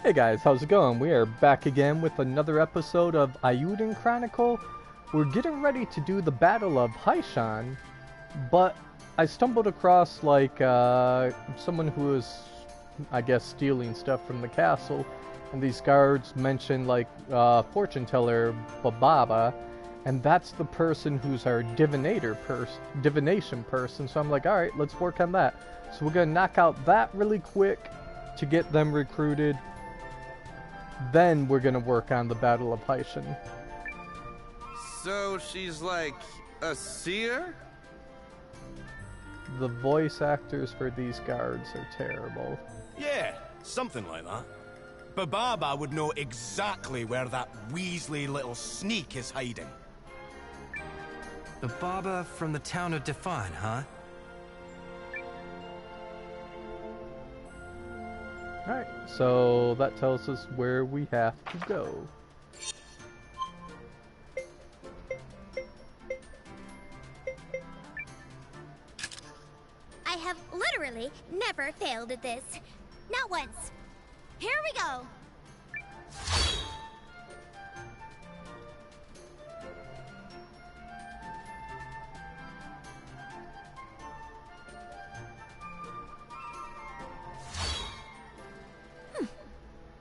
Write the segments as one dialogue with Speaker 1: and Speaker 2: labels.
Speaker 1: Hey guys, how's it going? We are back again with another episode of Eiyuden Chronicle. We're getting ready to do the Battle of Hishahn, but I stumbled across someone who was, I guess, stealing stuff from the castle, and these guards mentioned fortune teller Bababa, and that's the person who's our divination person. So I'm like, all right, let's work on that. So we're gonna knock out that really quick to get them recruited. Then we're gonna work on the Battle of Hishahn.
Speaker 2: So she's like a seer?
Speaker 1: The voice actors for these guards are terrible.
Speaker 3: Yeah, something like that. Bababa would know exactly where that Weasley little sneak is hiding.
Speaker 4: Bababa from the town of Define, huh?
Speaker 1: Alright, so that tells us where we have to go.
Speaker 5: I have literally never failed at this. Not once. Here we go.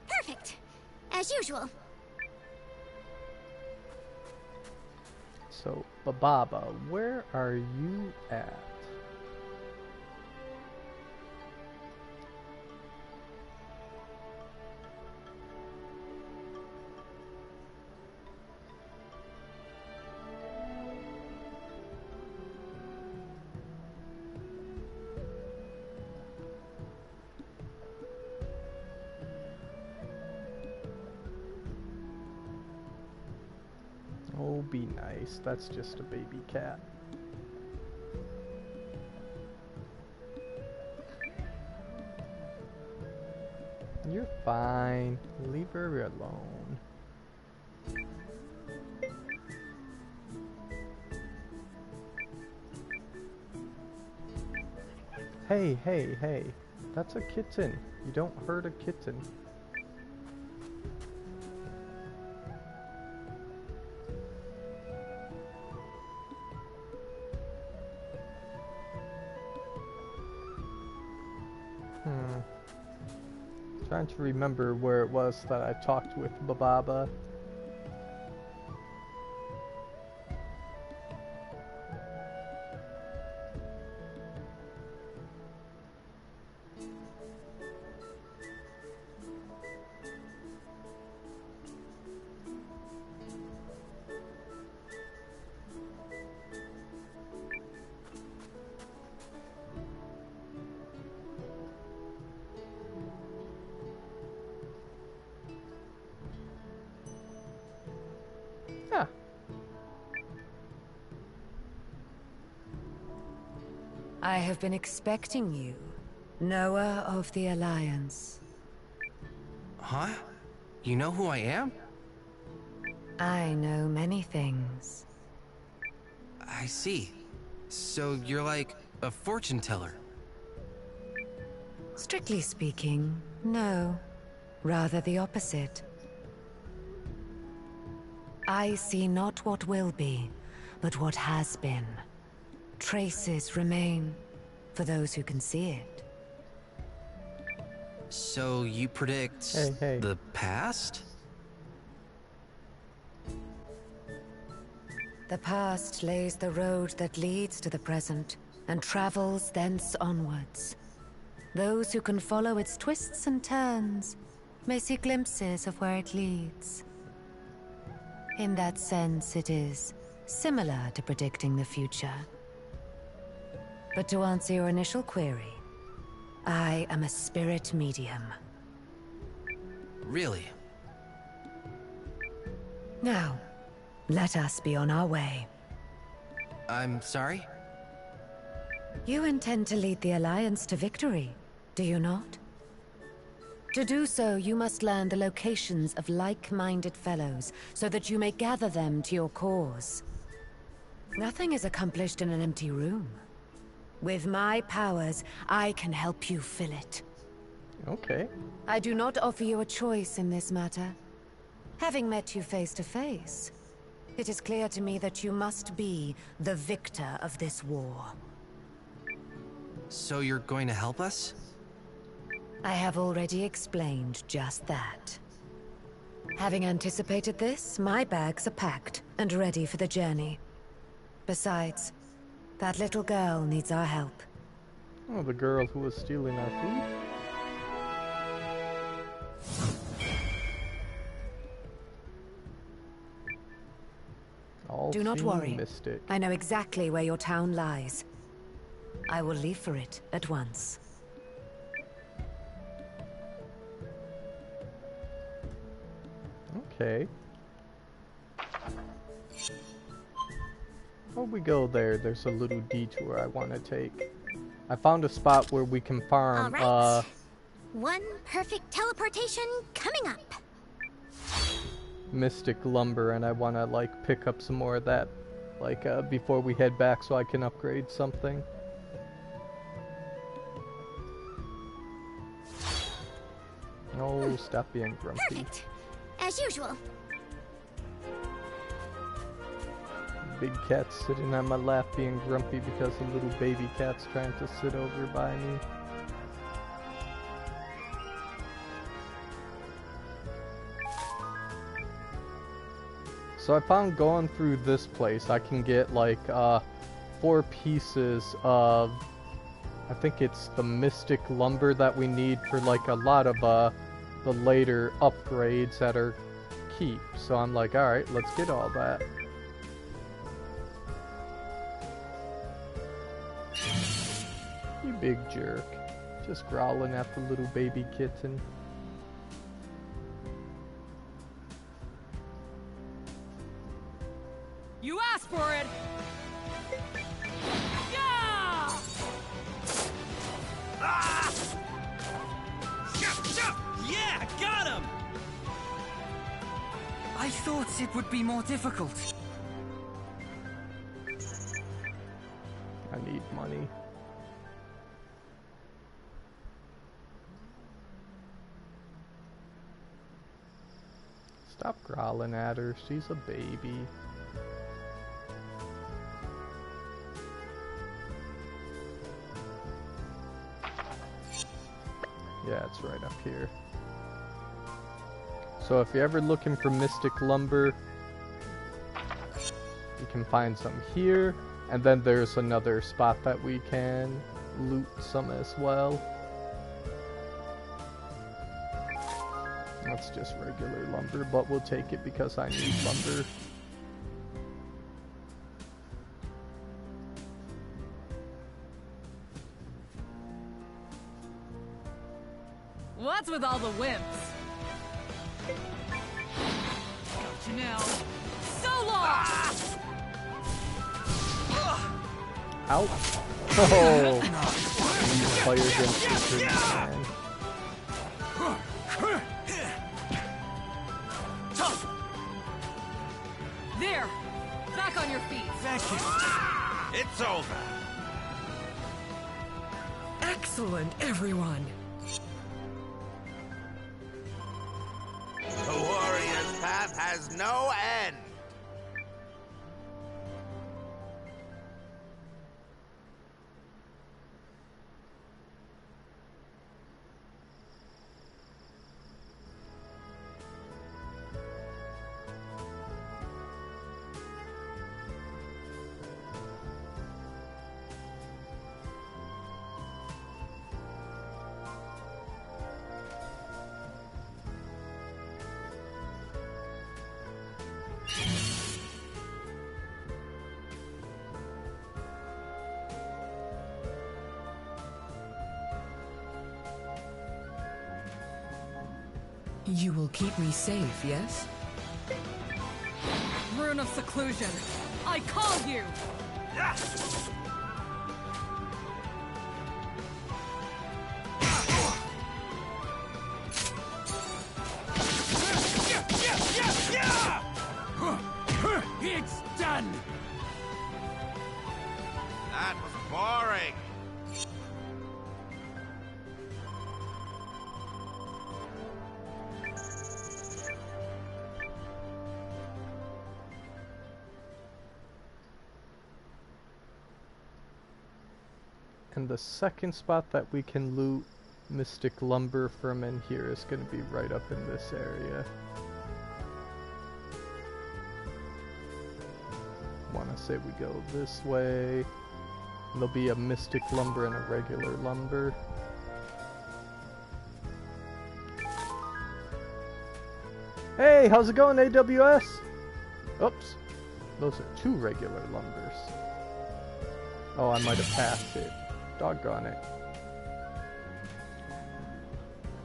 Speaker 5: Perfect. As usual.
Speaker 1: So, Bababa, where are you at? Oh, be nice. That's just a baby cat. You're fine. Leave her alone. Hey, hey, hey. That's a kitten. You don't hurt a kitten. Trying to remember where it was that I talked with Bababa.
Speaker 6: I have been expecting you, Noah of the Alliance.
Speaker 4: Huh? You know who I am?
Speaker 6: I know many things.
Speaker 4: I see. So you're like a fortune teller.
Speaker 6: Strictly speaking, no. Rather the opposite. I see not what will be, but what has been. Traces remain, for those who can see it.
Speaker 4: So you predict
Speaker 1: Hey.
Speaker 4: the past?
Speaker 6: The past lays the road that leads to the present, and travels thence onwards. Those who can follow its twists and turns may see glimpses of where it leads. In that sense, it is similar to predicting the future. But to answer your initial query, I am a spirit medium.
Speaker 4: Really?
Speaker 6: Now, let us be on our way.
Speaker 4: I'm sorry?
Speaker 6: You intend to lead the Alliance to victory, do you not? To do so, you must learn the locations of like-minded fellows, so that you may gather them to your cause. Nothing is accomplished in an empty room. With my powers, I can help you fill it.
Speaker 1: Okay.
Speaker 6: I do not offer you a choice in this matter. Having met you face to face, it is clear to me that you must be the victor of this war.
Speaker 4: So you're going to help us?
Speaker 6: I have already explained just that. Having anticipated this, my bags are packed and ready for the journey. Besides, that little girl needs our help.
Speaker 1: Oh, the girl who was stealing our food?
Speaker 6: Do not worry.
Speaker 1: Mystic.
Speaker 6: I know exactly where your town lies. I will leave for it at once.
Speaker 1: Okay. Before we go there, there's a little detour I want to take. I found a spot where we can farm,
Speaker 5: All right. One perfect teleportation coming up.
Speaker 1: mystic lumber, and I want to, like, pick up some more of that, like, before we head back so I can upgrade something. No, stop being grumpy.
Speaker 5: Perfect. As usual.
Speaker 1: Big cat sitting on my lap being grumpy because the little baby cat's trying to sit over by me. So I found going through this place I can get like 4 pieces of, I think it's the mystic lumber that we need for like a lot of the later upgrades that are keep. So I'm like, alright, let's get all that. You big jerk. Just growling at the little baby kitten.
Speaker 7: You asked for it! Yeah!
Speaker 3: Ah! Yeah, got him!
Speaker 7: I thought it would be more difficult.
Speaker 1: I need money. Stop growling at her. She's a baby. Yeah, it's right up here. So if you're ever looking for mystic lumber, you can find some here, and then there's another spot that we can loot some as well. That's just regular lumber, but we'll take it because I need lumber.
Speaker 7: What's with all the wimps? Got you now. So long!
Speaker 1: Ow! Oh! Fire against the tree, man.
Speaker 7: There! Back on your feet!
Speaker 2: It's over.
Speaker 7: Excellent, everyone!
Speaker 2: The warrior's path has no end.
Speaker 8: You will keep me safe, yes?
Speaker 7: Rune of seclusion! I call you!
Speaker 3: It's done!
Speaker 2: That was boring.
Speaker 1: And the second spot that we can loot mystic lumber from in here is going to be right up in this area. Want to say we go this way. There'll be a mystic lumber and a regular lumber. Hey, how's it going, AWS? Oops. Those are 2 regular lumbers. Oh, I might have passed it. Doggone it.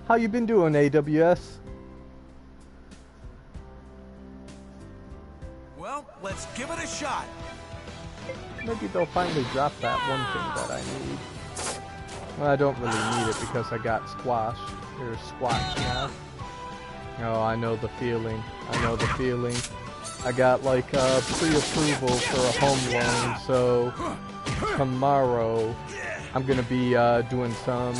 Speaker 1: How you been doing, AWS?
Speaker 3: Well, let's give it a shot.
Speaker 1: Maybe they'll finally drop that one thing that I need. Well, I don't really need it because I got squash. Or squash now. Oh, I know the feeling. I know the feeling. I got like pre-approval for a home loan, so tomorrow I'm gonna be doing some,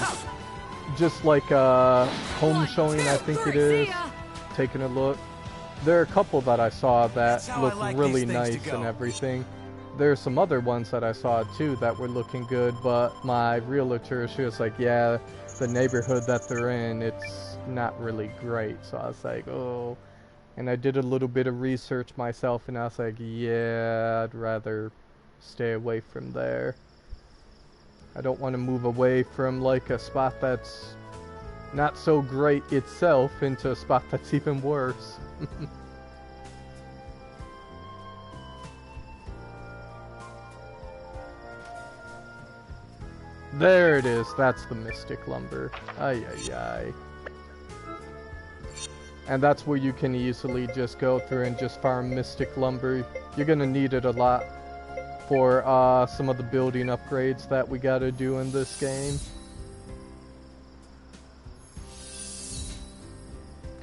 Speaker 1: just like home showing, I think it is, taking a look. There are a couple that I saw that look really nice and everything. There's some other ones that I saw too that were looking good, but my realtor, she was like, yeah, the neighborhood that they're in, it's not really great. So I was like, oh. And I did a little bit of research myself, and I was like, yeah, I'd rather stay away from there. I don't want to move away from like a spot that's not so great itself into a spot that's even worse. There it is. That's the mystic lumber. Ay, ay, ay. And that's where you can easily just go through and just farm mystic lumber. You're gonna need it a lot for some of the building upgrades that we gotta do in this game.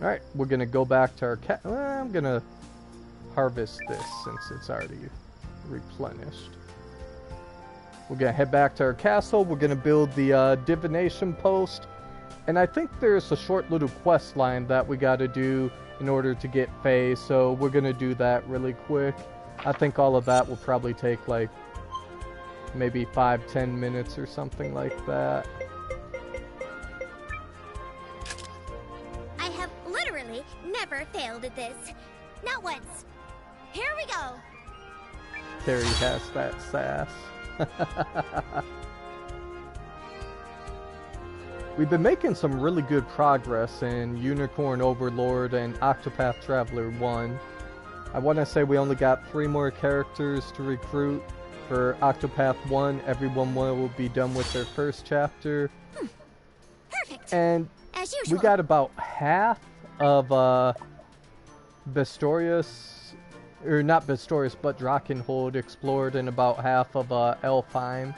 Speaker 1: Alright, we're gonna go back to our well, I'm gonna harvest this since it's already replenished. We're gonna head back to our castle. We're gonna build the divination post. And I think there's a short little quest line that we gotta do in order to get Faye, so we're gonna do that really quick. I think all of that will probably take like maybe 5-10 minutes or something like that.
Speaker 5: I have literally never failed at this. Not once. Here we go.
Speaker 1: Carrie has that sass. We've been making some really good progress in Unicorn Overlord and Octopath Traveler 1. I want to say we only got 3 more characters to recruit. For Octopath 1, everyone will be done with their first chapter.
Speaker 5: Perfect.
Speaker 1: And
Speaker 5: as usual.
Speaker 1: we got about half of Bestorius, or not Bestorius, but Drachenhold explored, and about half of Elfheim.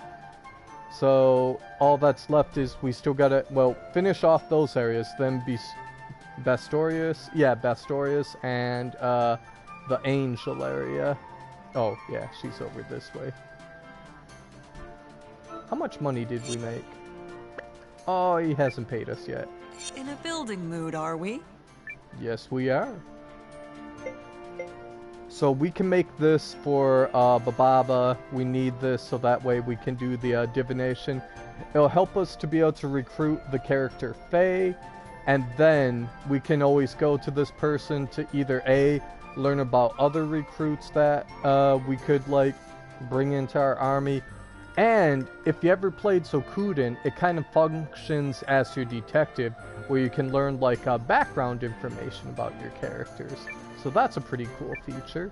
Speaker 1: So all that's left is we still gotta, well, finish off those areas, then Bestorius, and the Angel area. Oh yeah, she's over this way. How much money did we make? Oh, he hasn't paid us yet.
Speaker 8: In a building mood, are we?
Speaker 1: Yes, we are. So we can make this for Bababa. We need this so that way we can do the divination. It'll help us to be able to recruit the character Faye, and then we can always go to this person to either A, learn about other recruits that we could like bring into our army. And if you ever played Sokuden, it kind of functions as your detective, where you can learn like background information about your characters. So that's a pretty cool feature.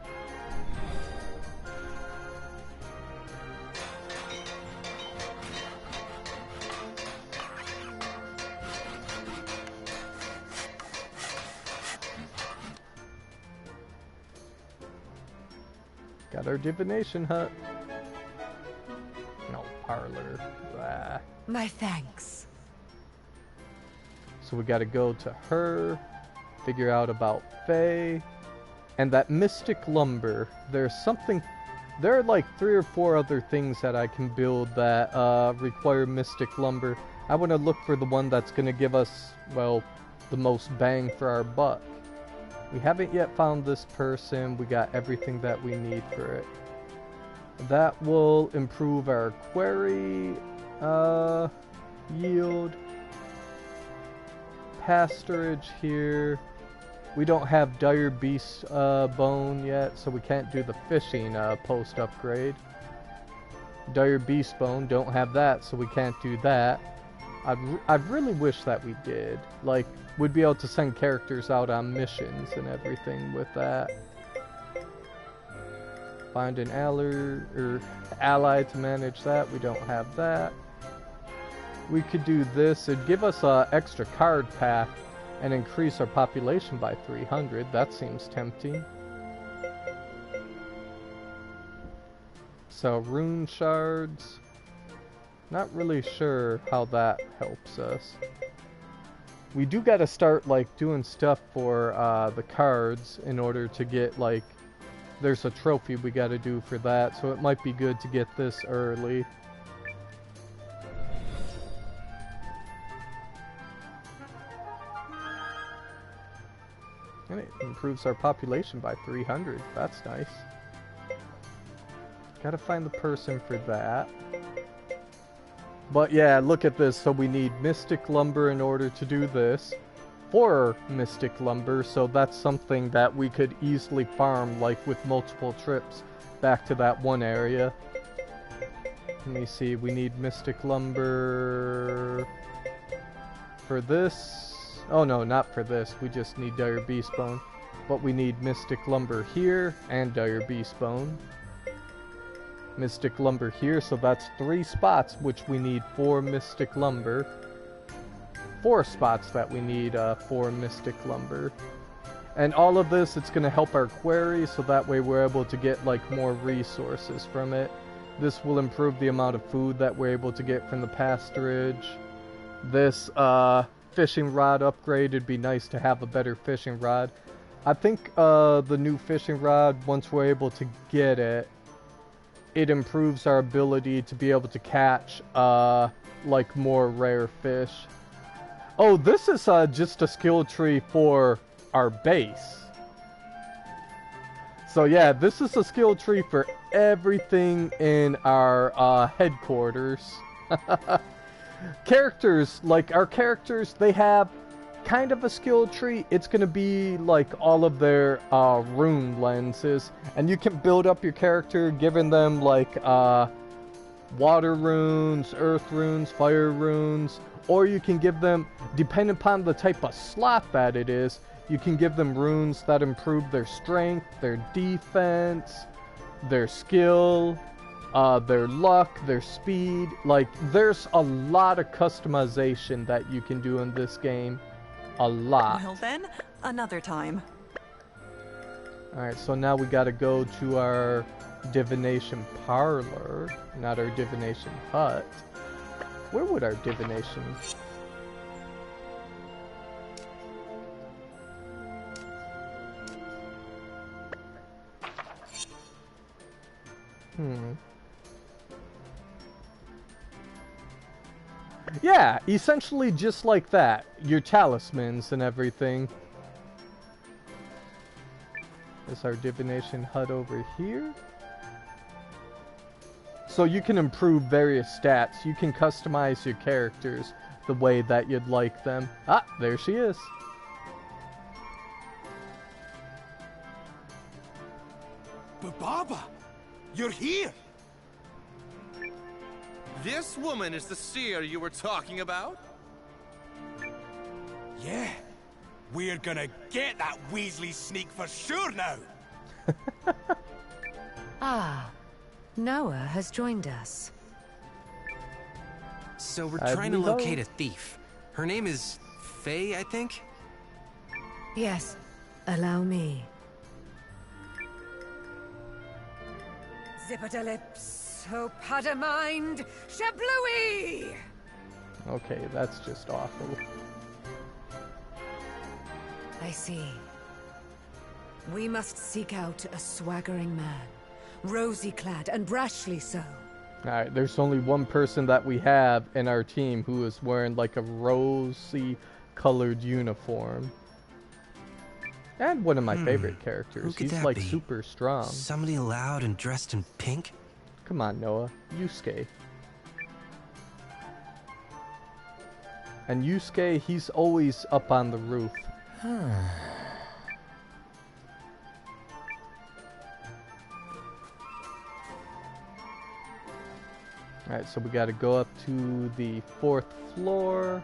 Speaker 1: Got our divination hut. No, parlor. Blah.
Speaker 6: My thanks.
Speaker 1: So we gotta go to her, figure out about Faye, and that mystic lumber. There are like 3 or 4 other things that I can build that require mystic lumber. I want to look for the one that's gonna give us, well, the most bang for our buck. We haven't yet found this person. We got everything that we need for it. That will improve our quarry, Yield. Pasturage here. We don't have Dire Beast Bone yet, so we can't do the fishing post upgrade. Dire Beast Bone, don't have that, so we can't do that. I really wish that we did. Like, we'd be able to send characters out on missions and everything with that. Find an ally to manage that. We don't have that. We could do this. It'd give us an extra card pack and increase our population by 300. That seems tempting. So, rune shards. Not really sure how that helps us. We do gotta start, like, doing stuff for the cards in order to get, like, there's a trophy we gotta do for that, so it might be good to get this early. And it improves our population by 300. That's nice. Gotta find the person for that. But yeah, look at this. So we need Mystic Lumber in order to do this. 4 Mystic Lumber, so that's something that we could easily farm, like with multiple trips back to that one area. Let me see, we need Mystic Lumber for this. Oh no, not for this. We just need Dire Beast Bone. But we need Mystic Lumber here and Dire Beast Bone. Mystic Lumber here, so that's 3 spots, which we need 4 Mystic Lumber. 4 spots that we need 4 Mystic Lumber. And all of this, it's going to help our query, so that way we're able to get like more resources from it. This will improve the amount of food that we're able to get from the pasturage. This fishing rod upgrade, it'd be nice to have a better fishing rod. I think the new fishing rod, once we're able to get it, it improves our ability to be able to catch like more rare fish. Oh, this is just a skill tree for our base. So yeah, this is a skill tree for everything in our headquarters. Characters, like our characters, they have kind of a skill tree. It's going to be like all of their rune lenses, and you can build up your character giving them like water runes, earth runes, fire runes, or you can give them, depending upon the type of slot that it is, you can give them runes that improve their strength, their defense, their skill, their luck, their speed. Like, there's a lot of customization that you can do in this game. A lot.
Speaker 9: Well then, another time.
Speaker 1: Alright, so now we gotta go to our divination parlor, not our divination hut. Where would our divination... Yeah, essentially just like that. Your talismans and everything. Is our divination hut over here? So you can improve various stats. You can customize your characters the way that you'd like them. Ah, there she is.
Speaker 3: But Baba, you're here!
Speaker 2: This woman is the seer you were talking about?
Speaker 3: Yeah. We're gonna get that Weasley sneak for sure now!
Speaker 6: Ah, Noah has joined us.
Speaker 4: So we're trying to locate a thief. Her name is Faye, I think?
Speaker 6: Yes, allow me.
Speaker 7: Zippity-lips, Hopadamind, Shablooey!
Speaker 1: Okay, that's just awful.
Speaker 6: I see. We must seek out a swaggering man, rosy-clad and brashly so.
Speaker 1: Alright, there's only one person that we have in our team who is wearing like a rosy-colored uniform. And one of my favorite characters. He's like super strong.
Speaker 4: Somebody loud and dressed in pink?
Speaker 1: Come on, Noah. Yusuke. And Yusuke, he's always up on the roof. Alright, so we gotta go up to the 4th floor.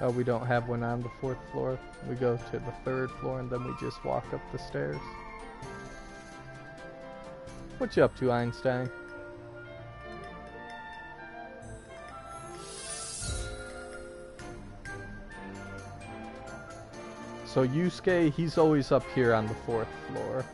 Speaker 1: Oh, we don't have one on the 4th floor. We go to the 3rd floor and then we just walk up the stairs. What you up to, Einstein? So Yusuke, he's always up here on the 4th floor.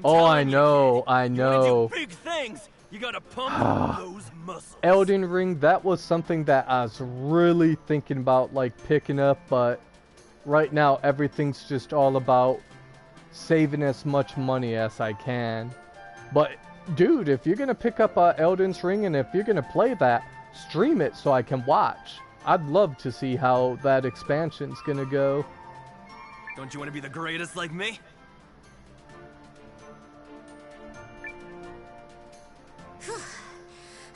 Speaker 1: Oh, I know, I know.
Speaker 10: Big things. You gotta pump those muscles.
Speaker 1: Elden Ring, that was something that I was really thinking about, like, picking up, but right now everything's just all about saving as much money as I can. But, dude, if you're gonna pick up Elden's Ring and if you're gonna play that, stream it so I can watch. I'd love to see how that expansion's gonna go.
Speaker 10: Don't you want to be the greatest like me?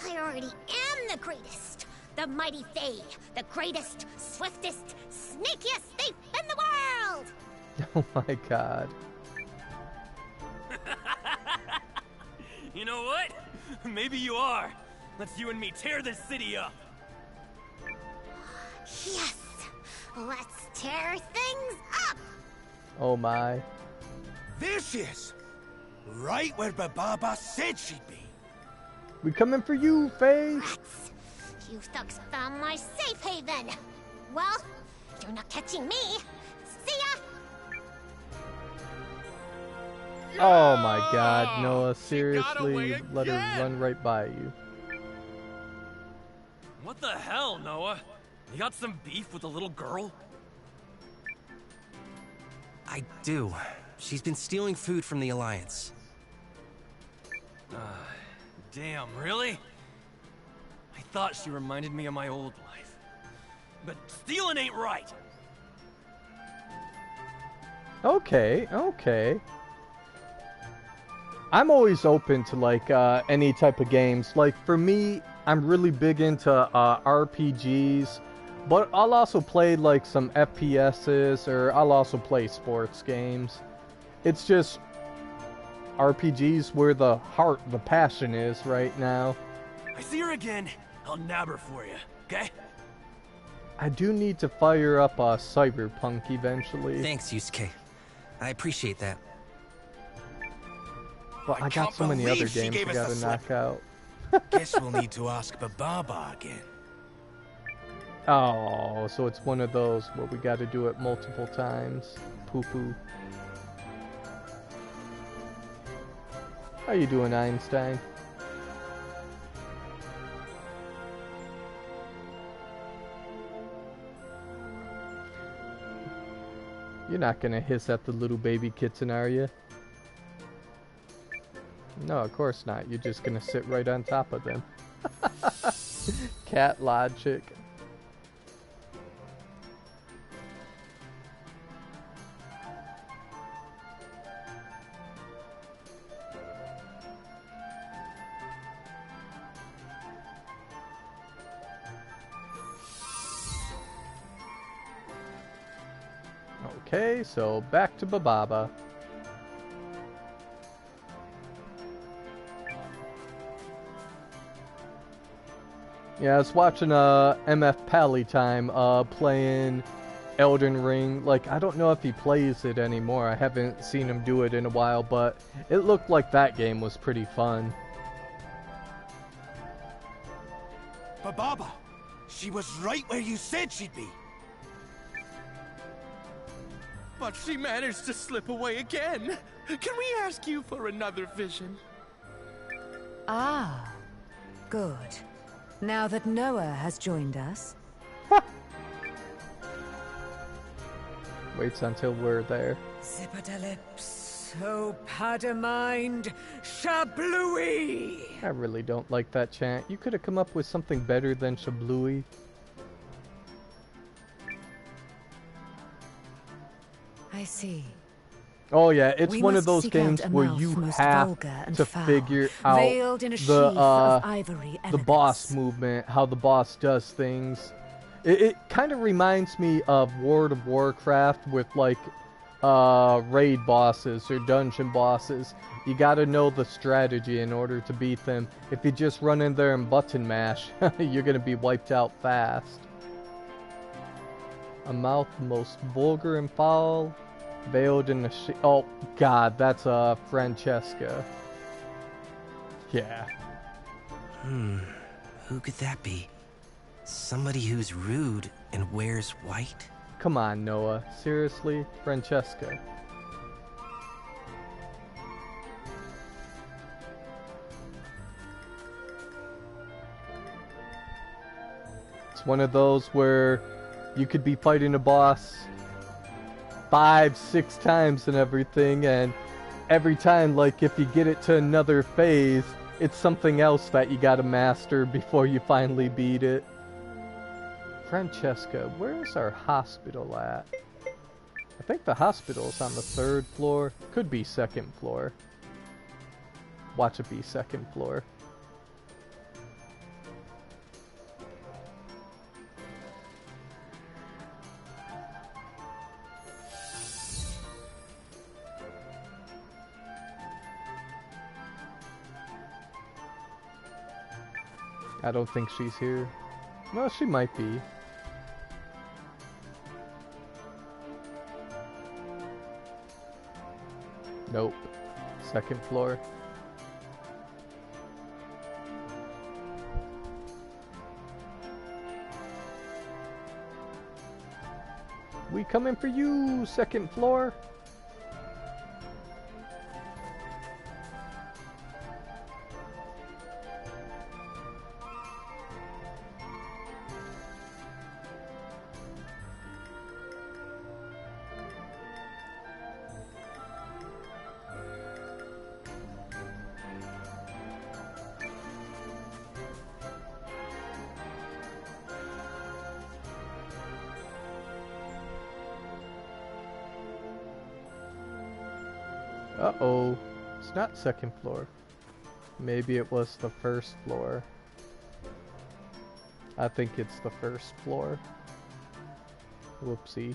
Speaker 5: I already am the greatest. The mighty Fae. The greatest, swiftest, sneakiest thief in the world!
Speaker 1: Oh my god.
Speaker 10: You know what? Maybe you are. Let's you and me tear this city up.
Speaker 5: Yes! Let's tear things up!
Speaker 1: Oh my.
Speaker 3: There she is! Right where Bababa said she'd be.
Speaker 1: We coming for you, Faye!
Speaker 5: Rats! You thugs found my safe haven! Well, you're not catching me! See ya!
Speaker 1: Oh my god, Noah, seriously, let her run right by you.
Speaker 10: What the hell, Noah? You got some beef with the little girl?
Speaker 4: I do. She's been stealing food from the Alliance.
Speaker 10: Damn, really? I thought she reminded me of my old life. But stealing ain't right!
Speaker 1: Okay, okay. I'm always open to, like, any type of games. Like, for me, I'm really big into RPGs, but I'll also play, like, some FPSs, or I'll also play sports games. It's just RPGs where the heart, the passion is right now.
Speaker 10: I see her again, I'll nab her for you, okay?
Speaker 1: I do need to fire up Cyberpunk eventually.
Speaker 4: Thanks, Yusuke. I appreciate that.
Speaker 1: But I got so many other games I gotta knock out.
Speaker 3: Guess we'll need to ask Bababa again.
Speaker 1: Oh, so it's one of those where we gotta do it multiple times. Poo-poo. How you doing, Einstein? You're not gonna hiss at the little baby kitten, are you? No, of course not. You're just gonna sit right on top of them. Cat logic. Okay, so back to Bababa. Yeah, I was watching MF Pally Time playing Elden Ring. Like, I don't know if he plays it anymore. I haven't seen him do it in a while, but it looked like that game was pretty fun.
Speaker 3: Bababa, she was right where you said she'd be.
Speaker 2: But she managed to slip away again. Can we ask you for another vision?
Speaker 6: Ah, good. Now that Noah has joined us.
Speaker 1: Waits until we're there.
Speaker 8: Zippadelips, oh Padamind, Shablooey!
Speaker 1: I really don't like that chant. You could have come up with something better than Shablooey.
Speaker 6: I see.
Speaker 1: Oh yeah, it's
Speaker 6: We
Speaker 1: one of
Speaker 6: must
Speaker 1: those
Speaker 6: seek
Speaker 1: games
Speaker 6: out a
Speaker 1: where
Speaker 6: mouth
Speaker 1: you
Speaker 6: most
Speaker 1: have
Speaker 6: vulgar and
Speaker 1: to
Speaker 6: foul,
Speaker 1: figure out
Speaker 6: veiled in a sheath of ivory
Speaker 1: the boss
Speaker 6: elegance.
Speaker 1: movement, how the boss does things. It kind of reminds me of World of Warcraft with like raid bosses or dungeon bosses. You gotta know the strategy in order to beat them. If you just run in there and button mash, you're gonna be wiped out fast. A mouth most vulgar and foul, veiled in a oh god, that's Francesca. Yeah.
Speaker 4: Who could that be? Somebody who's rude and wears white?
Speaker 1: Come on, Noah. Seriously? Francesca. It's one of those where you could be fighting a boss 5-6 times and everything, and every time, like, if you get it to another phase, it's something else that you gotta master before you finally beat it. Francesca, where's our hospital at? I think the hospital's on the 3rd floor. Could be 2nd floor. Watch it be 2nd floor. I don't think she's here. Well, she might be. Nope. 2nd floor. We coming for you, 2nd floor. Uh-oh. It's not 2nd floor. Maybe it was the 1st floor. I think it's the 1st floor. Whoopsie.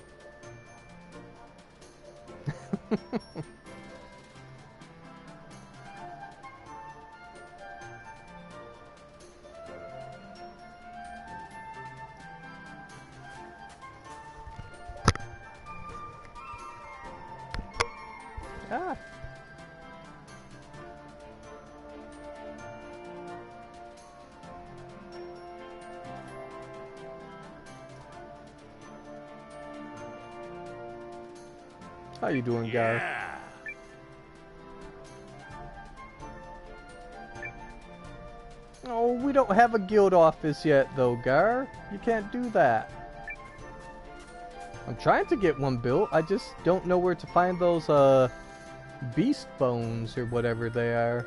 Speaker 1: Ah. How you doing, Gar? Oh, we don't have a guild office yet, though, Gar. You can't do that. I'm trying to get one built. I just don't know where to find those, beast bones or whatever they are.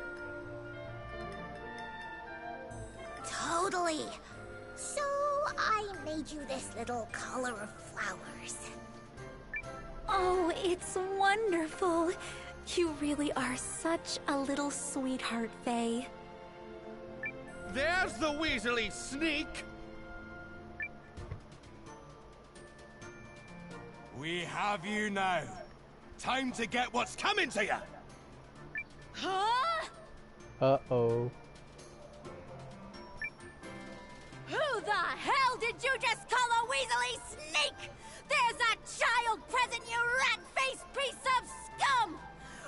Speaker 5: Totally. So I made you this little collar of flowers.
Speaker 11: Oh, it's wonderful. You really are such a little sweetheart, Faye.
Speaker 2: There's the Weasley sneak!
Speaker 3: We have you now. Time to get what's coming to you.
Speaker 11: Huh?
Speaker 1: Uh-oh.
Speaker 11: Who the hell did you just call a Weasley sneak? There's a child present, you rat-faced piece of scum!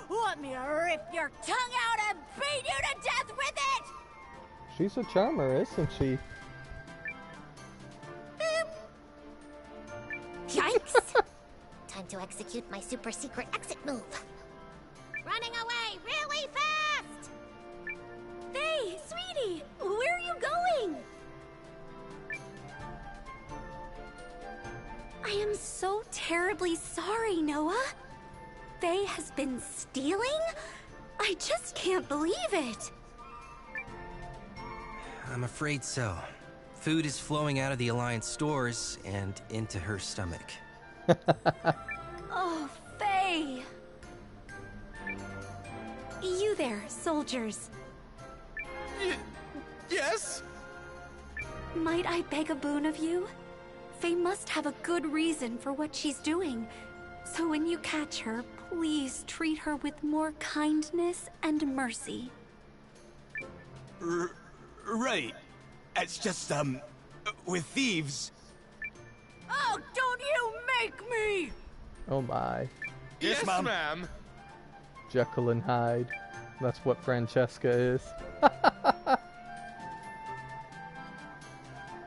Speaker 11: Want me to rip your tongue out and beat you to death with it?
Speaker 1: She's a charmer, isn't she?
Speaker 5: Yikes! Time to execute my super secret exit move. Running away really fast!
Speaker 11: Faye, sweetie, where are you going? I am so terribly sorry, Noah. Faye has been stealing? I just can't believe it.
Speaker 4: I'm afraid so. Food is flowing out of the Alliance stores and into her stomach.
Speaker 11: Oh, Faye! You there, soldiers.
Speaker 2: Yes?
Speaker 11: Might I beg a boon of you? Faye must have a good reason for what she's doing. So when you catch her, please treat her with more kindness and mercy.
Speaker 3: Right. It's just, with thieves.
Speaker 7: Oh, don't you make me!
Speaker 1: Oh my.
Speaker 2: Yes, ma'am.
Speaker 1: Jekyll and Hyde. That's what Francesca is.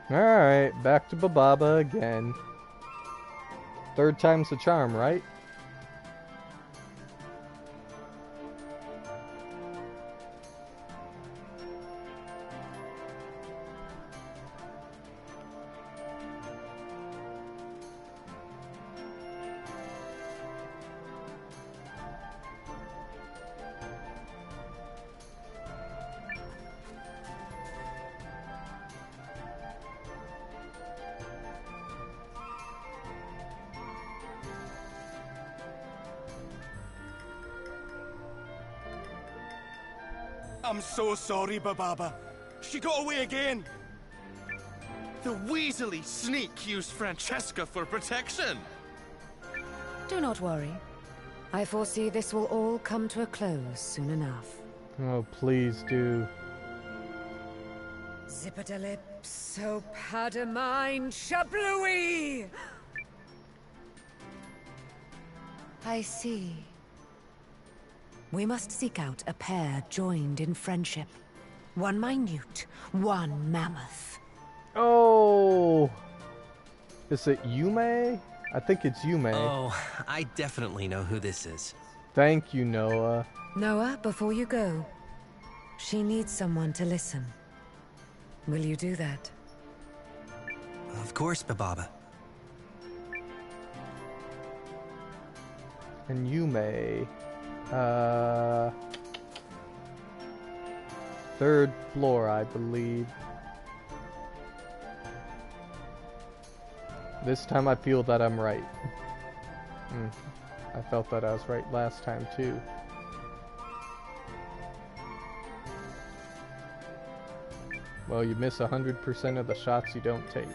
Speaker 1: Alright, back to Bababa again. Third time's the charm, right?
Speaker 3: I'm so sorry, Bababa. She got away again.
Speaker 2: The weaselly sneak used Francesca for protection.
Speaker 6: Do not worry. I foresee this will all come to a close soon enough.
Speaker 1: Oh, please do.
Speaker 8: Zippadalip, so padamine, shablooey!
Speaker 6: I see. We must seek out a pair joined in friendship. One minute, one mammoth.
Speaker 1: Oh! Is it Yume? I think it's Yume.
Speaker 4: Oh, I definitely know who this is.
Speaker 1: Thank you, Noah.
Speaker 6: Noah, before you go, she needs someone to listen. Will you do that?
Speaker 4: Of course, Bababa.
Speaker 1: And Yume. Third floor, I believe. This time I feel that I'm right. I felt that I was right last time too. Well, you miss 100% of the shots you don't take.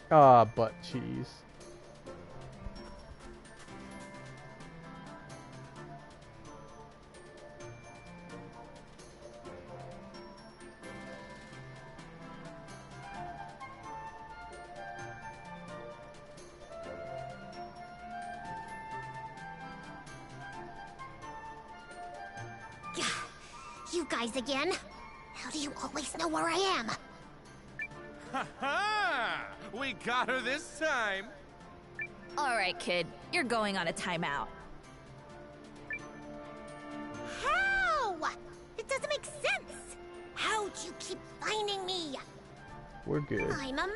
Speaker 1: Ah, butt cheese.
Speaker 5: You guys again? How do you always know where I am?
Speaker 2: Ha ha! We got her this time.
Speaker 7: All right, kid. You're going on a timeout.
Speaker 5: How? It doesn't make sense. How'd you keep finding me?
Speaker 1: We're good.
Speaker 5: I'm a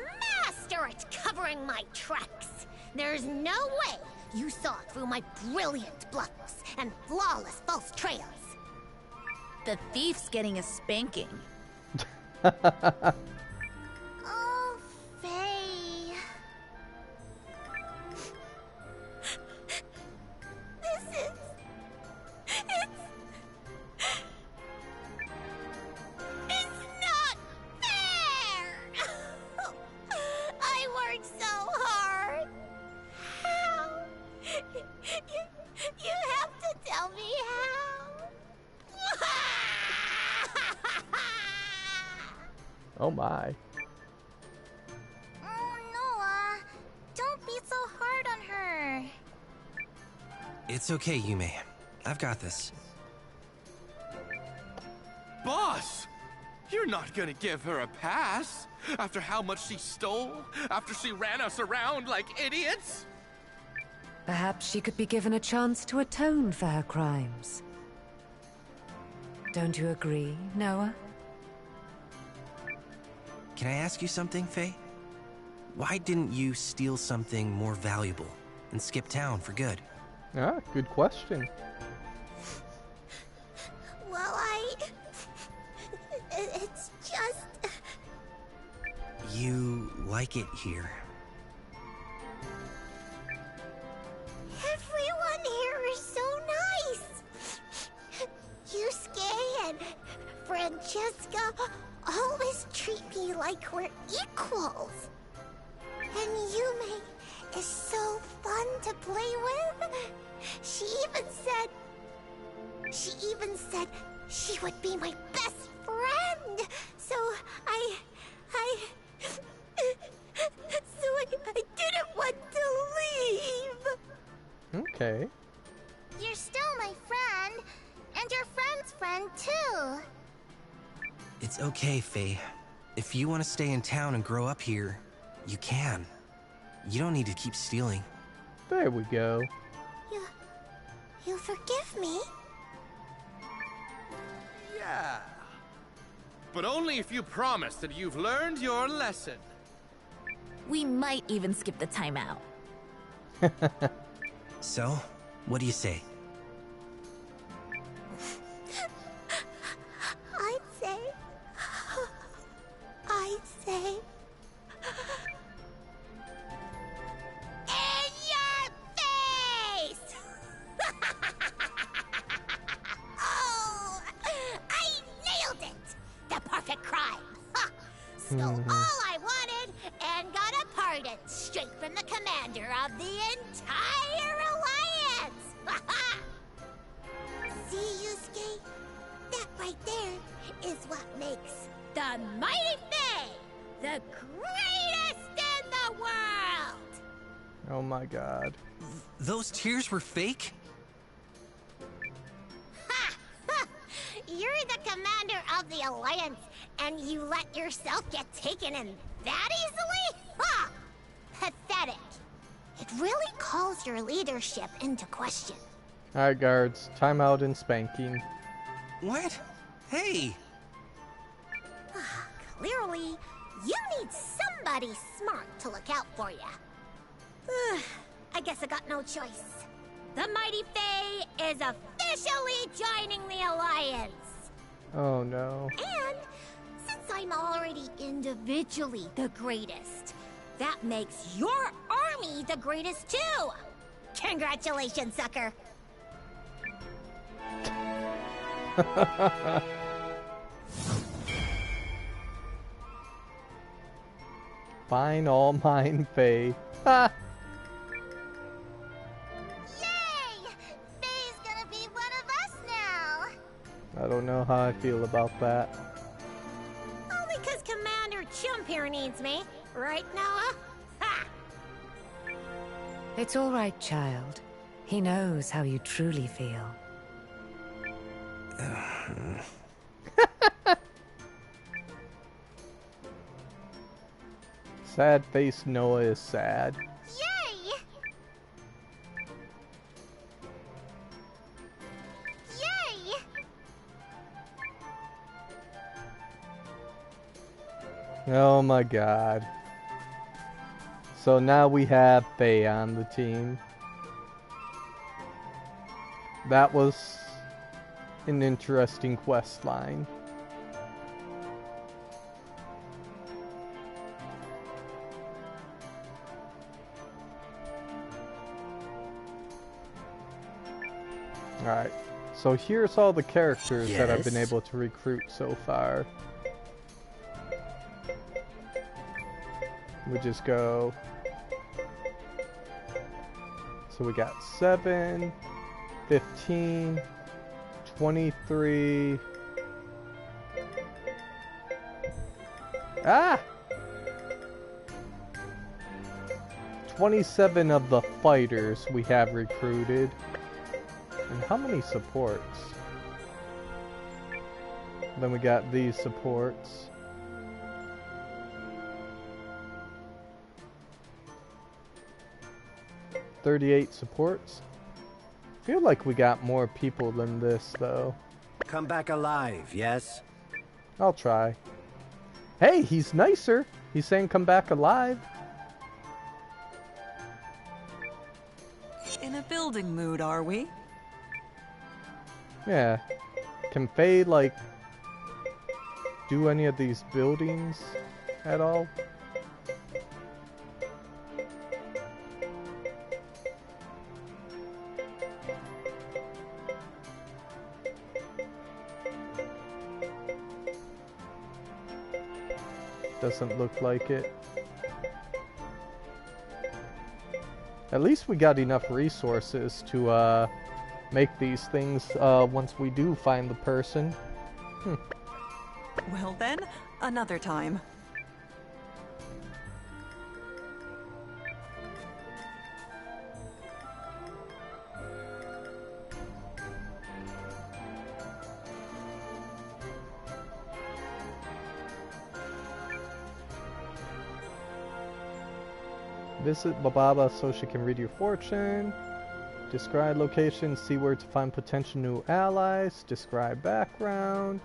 Speaker 5: master at covering my tracks. There's no way you saw through my brilliant bluffs and flawless false trails.
Speaker 7: The thief's getting a spanking.
Speaker 5: Oh, Faye. It's not fair! I worked so hard. How? You have to tell me how.
Speaker 1: Oh my.
Speaker 5: Oh, Noah. Don't be so hard on her.
Speaker 4: It's okay, Yume. I've got this.
Speaker 2: Boss! You're not gonna give her a pass after how much she stole, after she ran us around like idiots?
Speaker 6: Perhaps she could be given a chance to atone for her crimes. Don't you agree, Noah?
Speaker 4: Can I ask you something, Faye? Why didn't you steal something more valuable and skip town for good?
Speaker 1: Ah, good question.
Speaker 5: Well, it's just...
Speaker 4: You like it here.
Speaker 5: Everyone here is so nice. Yusuke and Francesca always treat me like we're equals. And Yume is so fun to play with. She even said she would be my best friend. So I didn't want to leave.
Speaker 1: Okay.
Speaker 5: You're still my friend, and your friend's friend too.
Speaker 4: It's okay, Faye. If you want to stay in town and grow up here, you can. You don't need to keep stealing.
Speaker 1: There we go.
Speaker 5: You forgive me?
Speaker 2: Yeah. But only if you promise that you've learned your lesson.
Speaker 11: We might even skip the timeout.
Speaker 4: So, what do you say?
Speaker 5: I'd say... In your face! Oh, I nailed it! The perfect crime! Ha! Stole all I wanted and got a pardon straight from the commander of the entire alliance! See, Yusuke? That right there is what makes the Mighty Faye the greatest in the world!
Speaker 1: Oh my god.
Speaker 4: Those tears were fake?
Speaker 5: Ha! Ha! You're the commander of the Alliance, and you let yourself get taken in that easily? Ha! Pathetic. It really calls your leadership into question.
Speaker 1: Alright, guards. Timeout and spanking.
Speaker 4: What? Hey!
Speaker 5: Clearly, you need somebody smart to look out for you. I guess I got no choice. The Mighty Faye is officially joining the Alliance.
Speaker 1: Oh no.
Speaker 5: And since I'm already individually the greatest, that makes your army the greatest too. Congratulations, sucker.
Speaker 1: Fine, all mine, Faye. Ha!
Speaker 5: Yay! Faye's gonna be one of us now.
Speaker 1: I don't know how I feel about that.
Speaker 5: Only 'cause Commander Chump here needs me. Right, Noah? Ha!
Speaker 6: It's all right, child. He knows how you truly feel.
Speaker 1: Sad face Noah is sad.
Speaker 5: Yay! Yay!
Speaker 1: Oh my god. So now we have Faye on the team. That was an interesting quest line. Alright, so here's all the characters that I've been able to recruit so far. We just go... So we got 7, 15, 23... Ah! 27 of the fighters we have recruited. And how many supports? Then we got these supports. $38 supports. Feel like we got more people than this though.
Speaker 12: Come back alive, yes?
Speaker 1: I'll try. Hey, he's nicer. He's saying come back alive.
Speaker 9: In a building mood, are we?
Speaker 1: Yeah. Can Faye, like, do any of these buildings at all? Doesn't look like it. At least we got enough resources to make these things once we do find the person.
Speaker 9: Well then, another time.
Speaker 1: Visit Bababa so she can read your fortune. Describe location, see where to find potential new allies. Describe background.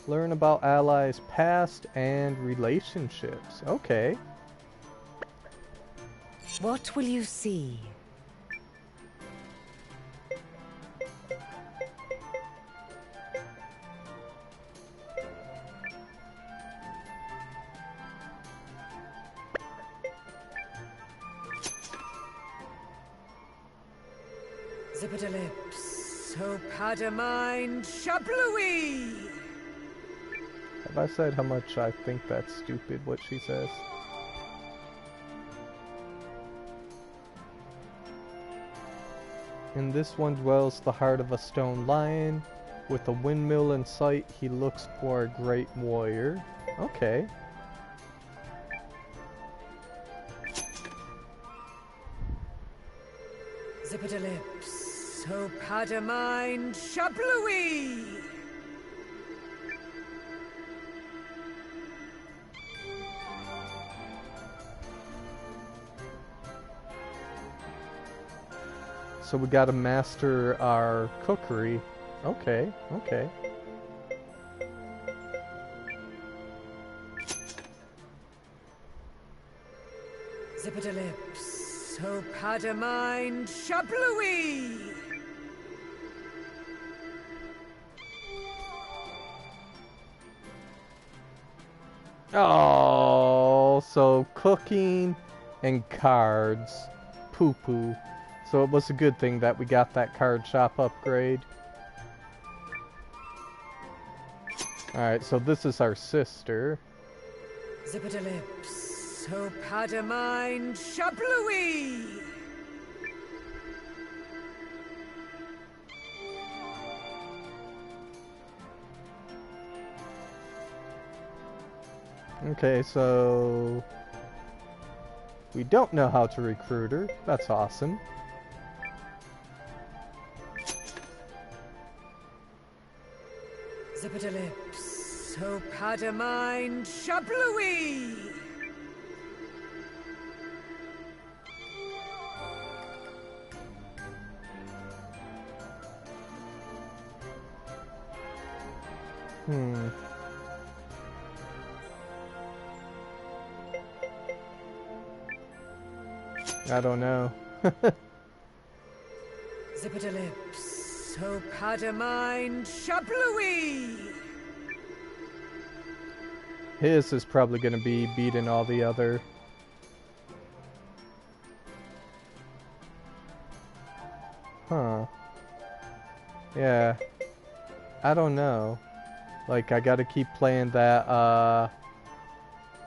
Speaker 1: Learn about allies' past and relationships. Okay.
Speaker 6: What will you see?
Speaker 8: Zippity-lips, Hopadamine, Shablooey!
Speaker 1: Have I said how much I think that's stupid what she says? In this one dwells the heart of a stone lion. With a windmill in sight, he looks for a great warrior. Okay.
Speaker 8: Zippity-lips, Hopadamine, Shablooey!
Speaker 1: So we gotta master our cookery. Okay, okay.
Speaker 8: Zippity-lips, Hopadamine, Shablooey!
Speaker 1: Oh, so cooking and cards. Poo-poo. So it was a good thing that we got that card shop upgrade. Alright, so this is our sister.
Speaker 8: Zippity-lips, Hopadamine, Shablooey!
Speaker 1: Okay, so we don't know how to recruit her. That's awesome.
Speaker 8: Zippity-lips, Hopadamine, Shablooey!
Speaker 1: I don't know.
Speaker 8: Zippity-lips, Hopadamine, Shablooey!
Speaker 1: His is probably gonna be beating all the other. Huh. Yeah. I don't know. Like, I gotta keep playing that,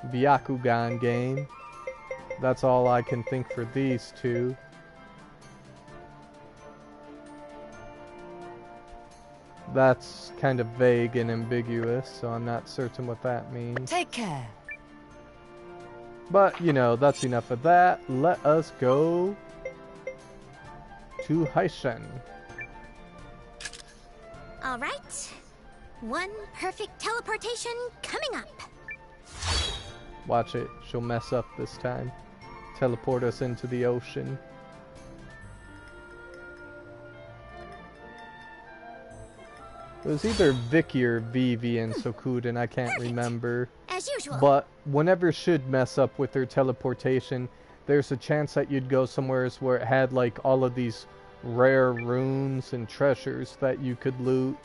Speaker 1: Byakugan game. That's all I can think for these two. That's kind of vague and ambiguous, so I'm not certain what that means.
Speaker 6: Take care.
Speaker 1: But, you know, that's enough of that. Let us go to Hishahn.
Speaker 5: All right. One perfect teleportation coming up.
Speaker 1: Watch it. She'll mess up this time. Teleport us into the ocean. It was either Vicky or Vivi and Sokuden, I can't remember.
Speaker 5: As usual.
Speaker 1: But whenever she'd mess up with her teleportation, there's a chance that you'd go somewhere where it had like all of these rare runes and treasures that you could loot.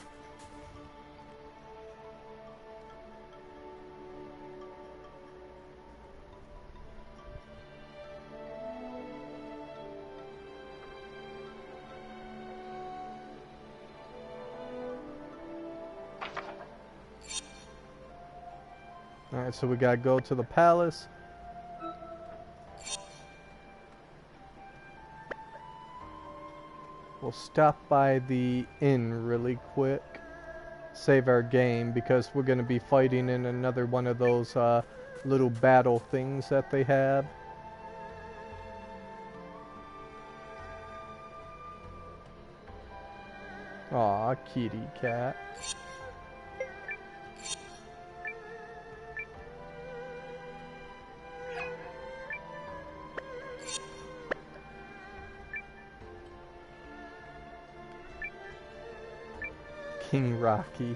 Speaker 1: Alright, so we gotta go to the palace. We'll stop by the inn really quick. Save our game, because we're gonna be fighting in another one of those little battle things that they have. Aw, kitty cat. King Rocky.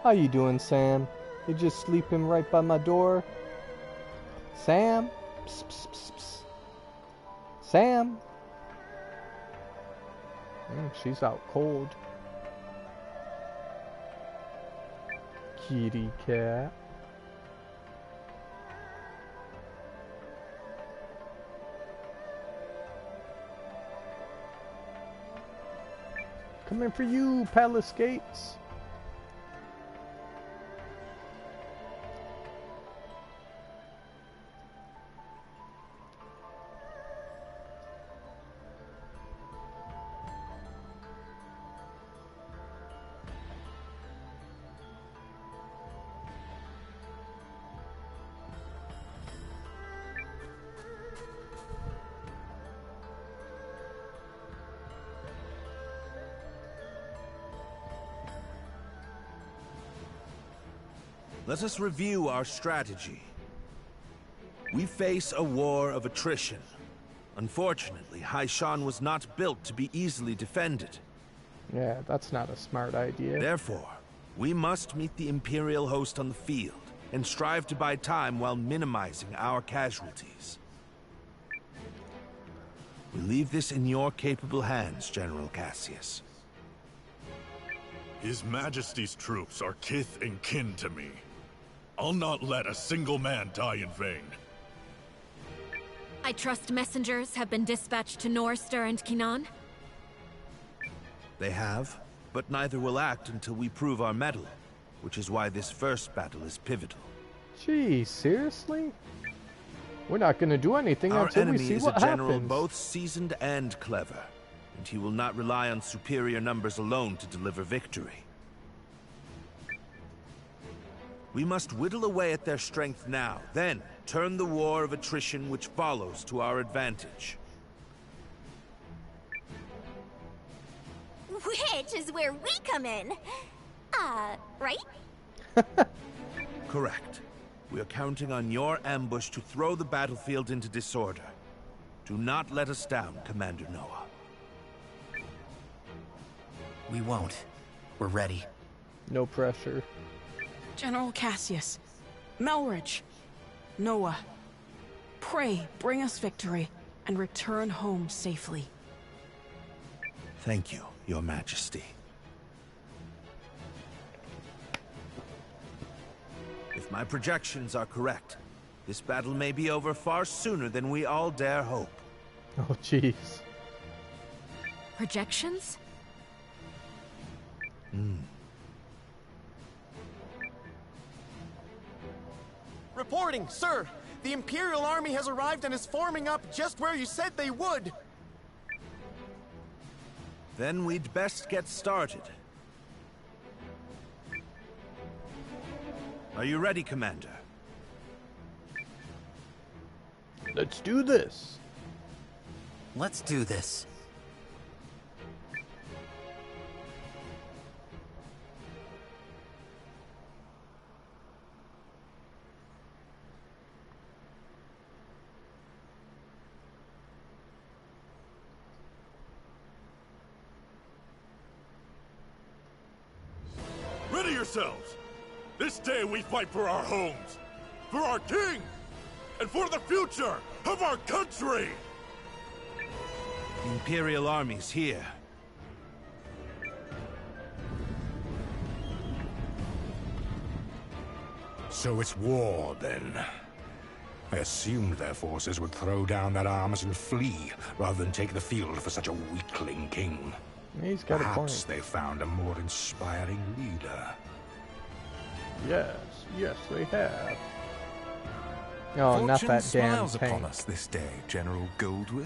Speaker 1: How you doing, Sam? You just sleeping right by my door? Sam? Psst, psst, psst, psst. Sam? She's out cold. Kitty cat. Coming for you, Palace Gates.
Speaker 13: Let us review our strategy. We face a war of attrition. Unfortunately, Hishahn was not built to be easily defended.
Speaker 1: Yeah, that's not a smart idea.
Speaker 13: Therefore, we must meet the Imperial host on the field and strive to buy time while minimizing our casualties. We leave this in your capable hands, General Cassius.
Speaker 14: His Majesty's troops are kith and kin to me. I'll not let a single man die in vain.
Speaker 11: I trust messengers have been dispatched to Norster and Kinan?
Speaker 13: They have, but neither will act until we prove our mettle, which is why this first battle is pivotal.
Speaker 1: Gee, seriously? We're not gonna do anything
Speaker 13: Our
Speaker 1: until we
Speaker 13: enemy
Speaker 1: see
Speaker 13: is
Speaker 1: what
Speaker 13: a general
Speaker 1: happens.
Speaker 13: both seasoned and clever, and he will not rely on superior numbers alone to deliver victory. We must whittle away at their strength now, then turn the war of attrition which follows to our advantage.
Speaker 5: Which is where we come in. Right?
Speaker 13: Correct. We are counting on your ambush to throw the battlefield into disorder. Do not let us down, Commander Noah.
Speaker 4: We won't. We're ready.
Speaker 1: No pressure.
Speaker 15: General Cassius, Melridge, Noah, pray bring us victory and return home safely.
Speaker 13: Thank you, Your Majesty. If my projections are correct, this battle may be over far sooner than we all dare hope.
Speaker 1: Oh, jeez.
Speaker 11: Projections?
Speaker 16: Reporting, sir! The Imperial Army has arrived and is forming up just where you said they would!
Speaker 13: Then we'd best get started. Are you ready, Commander?
Speaker 1: Let's do this.
Speaker 4: Let's do this.
Speaker 14: yourselves! This day we fight for our homes, for our king, and for the future of our country!
Speaker 3: The Imperial army's here.
Speaker 17: So it's war, then. I assumed their forces would throw down their arms and flee, rather than take the field for such a weakling king.
Speaker 1: He's got a point.
Speaker 17: Perhaps they found a more inspiring leader.
Speaker 1: Yes, they have. Oh, not that damn
Speaker 18: smiles
Speaker 1: tank.
Speaker 18: upon us this day, General Goldwyn.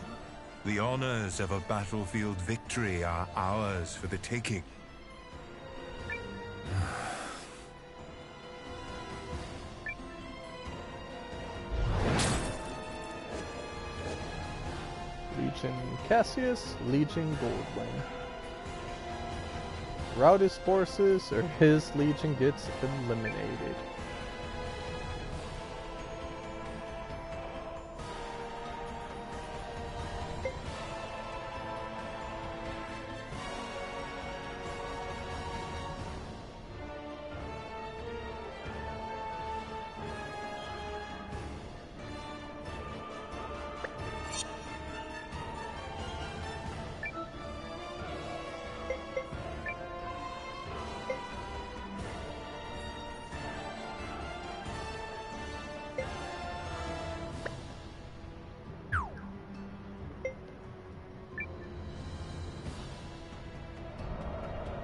Speaker 18: The honors of a battlefield victory are ours for the taking.
Speaker 1: Legion Cassius, Legion Goldwyn. Rout his forces, or his legion gets eliminated.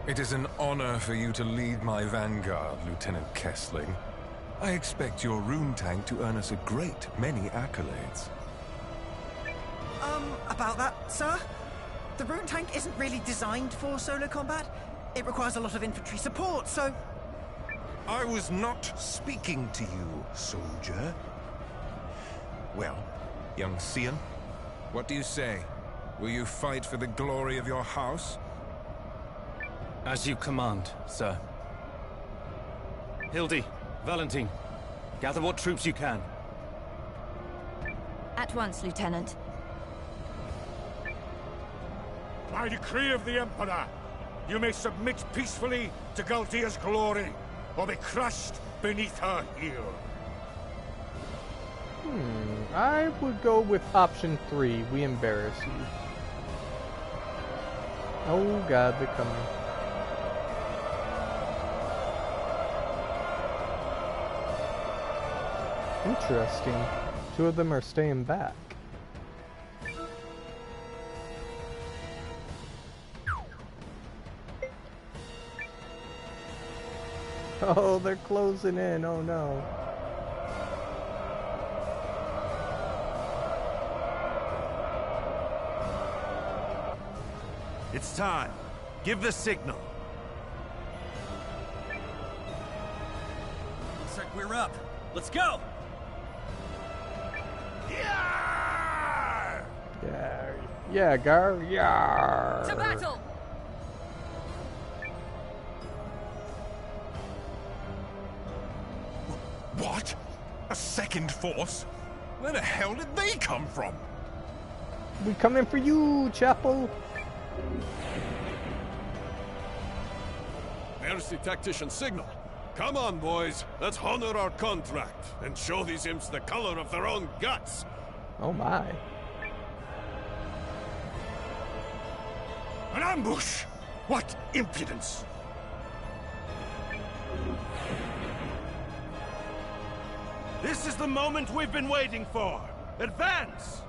Speaker 18: It is an honor for you to lead my vanguard, Lieutenant Kessling. I expect your rune tank to earn us a great many accolades.
Speaker 19: About that, sir? The rune tank isn't really designed for solo combat. It requires a lot of infantry support, so...
Speaker 18: I was not speaking to you, soldier. Well, young Hishahn, what do you say? Will you fight for the glory of your house?
Speaker 16: As you command, sir. Hildy, Valentine, gather what troops you can.
Speaker 11: At once, Lieutenant.
Speaker 17: By decree of the Emperor, you may submit peacefully to Galdia's glory, or be crushed beneath her heel.
Speaker 1: I would go with option 3. We embarrass you. Oh god, they're coming. Interesting. 2 of them are staying back. Oh, they're closing in. Oh no.
Speaker 3: It's time. Give the signal.
Speaker 16: Looks like we're up. Let's go!
Speaker 1: Yeah, Gar. Yeah.
Speaker 7: To battle!
Speaker 18: What? A second force? Where the hell did they come from?
Speaker 1: We coming for you, Chapel.
Speaker 20: There's the tactician signal. Come on, boys. Let's honor our contract and show these imps the color of their own guts.
Speaker 1: Oh my.
Speaker 17: An ambush! What impudence!
Speaker 3: This is the moment we've been waiting for. Advance!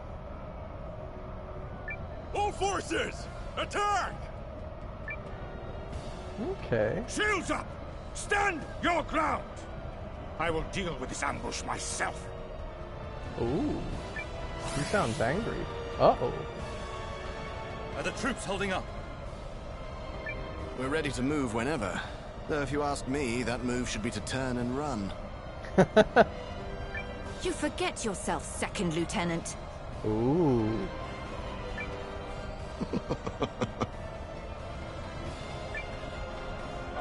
Speaker 20: All forces, attack!
Speaker 1: Okay.
Speaker 17: Shields up! Stand your ground! I will deal with this ambush myself.
Speaker 1: Ooh. He sounds angry. Uh-oh.
Speaker 16: Are the troops holding up?
Speaker 21: We're ready to move whenever. Though if you ask me, that move should be to turn and run.
Speaker 11: You forget yourself, Second Lieutenant.
Speaker 1: Ooh.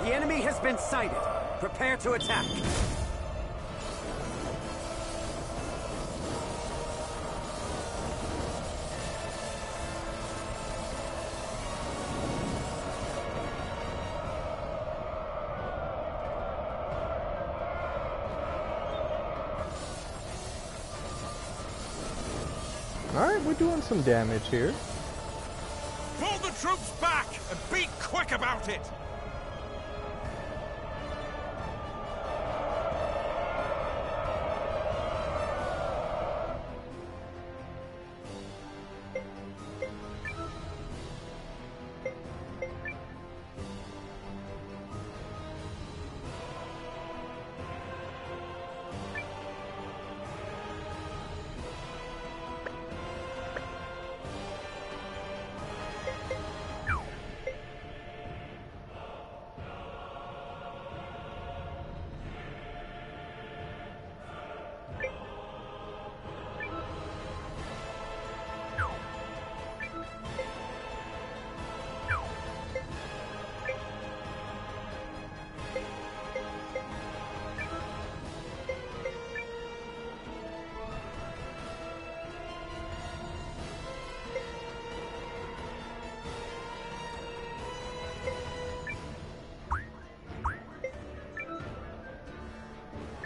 Speaker 12: The enemy has been sighted. Prepare to attack.
Speaker 1: Alright, we're doing some damage here.
Speaker 18: Pull the troops back and be quick about it!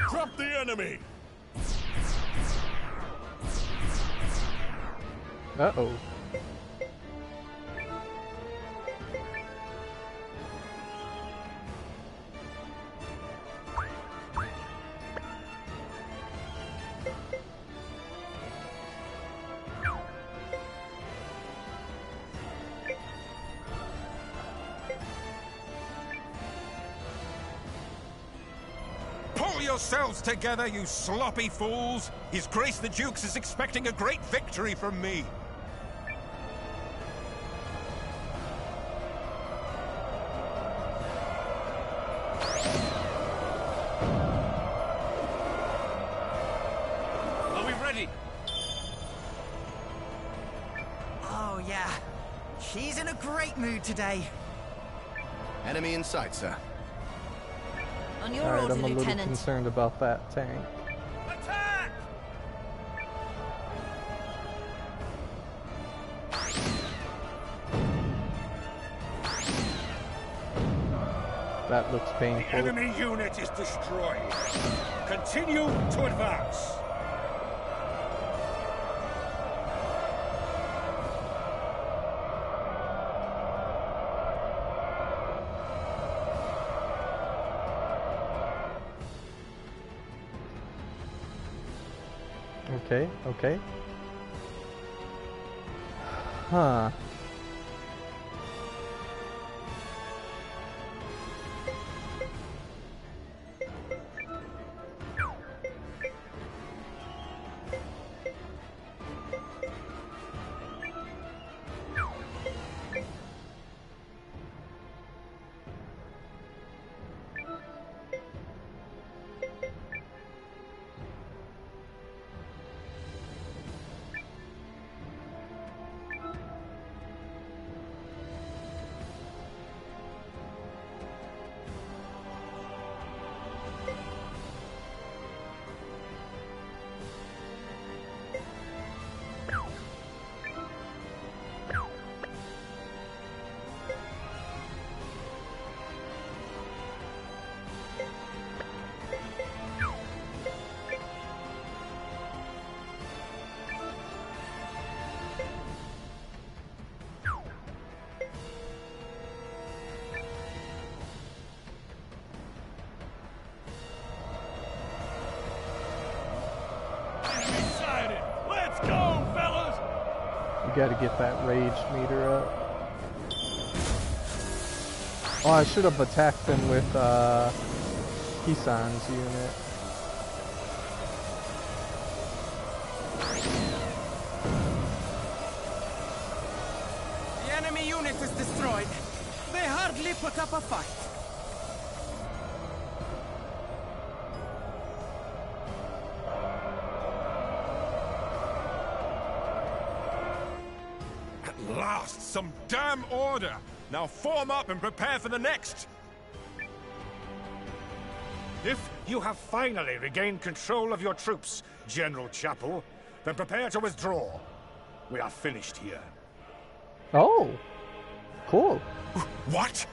Speaker 14: Drop the enemy!
Speaker 1: Uh-oh.
Speaker 18: Pull yourselves together, you sloppy fools! His Grace the Duke is expecting a great victory from me!
Speaker 12: Are we ready?
Speaker 19: Oh, yeah. She's in a great mood today.
Speaker 21: Enemy in sight, sir.
Speaker 11: On your
Speaker 1: Alright,
Speaker 11: order,
Speaker 1: I'm a little
Speaker 11: Lieutenant.
Speaker 1: concerned about that tank.
Speaker 12: Attack!
Speaker 1: That looks
Speaker 12: The
Speaker 1: painful.
Speaker 12: enemy unit is destroyed. Continue to advance.
Speaker 1: Okay, okay. Huh.
Speaker 14: Let's go, fellas!
Speaker 1: You gotta get that rage meter up. Oh, I should have attacked them with Hishahn's unit.
Speaker 19: The enemy unit is destroyed. They hardly put up a fight.
Speaker 18: At last, some damn order! Now form up and prepare for the next!
Speaker 12: If you have finally regained control of your troops, General Chapel, then prepare to withdraw. We are finished here.
Speaker 1: Oh, cool.
Speaker 18: What?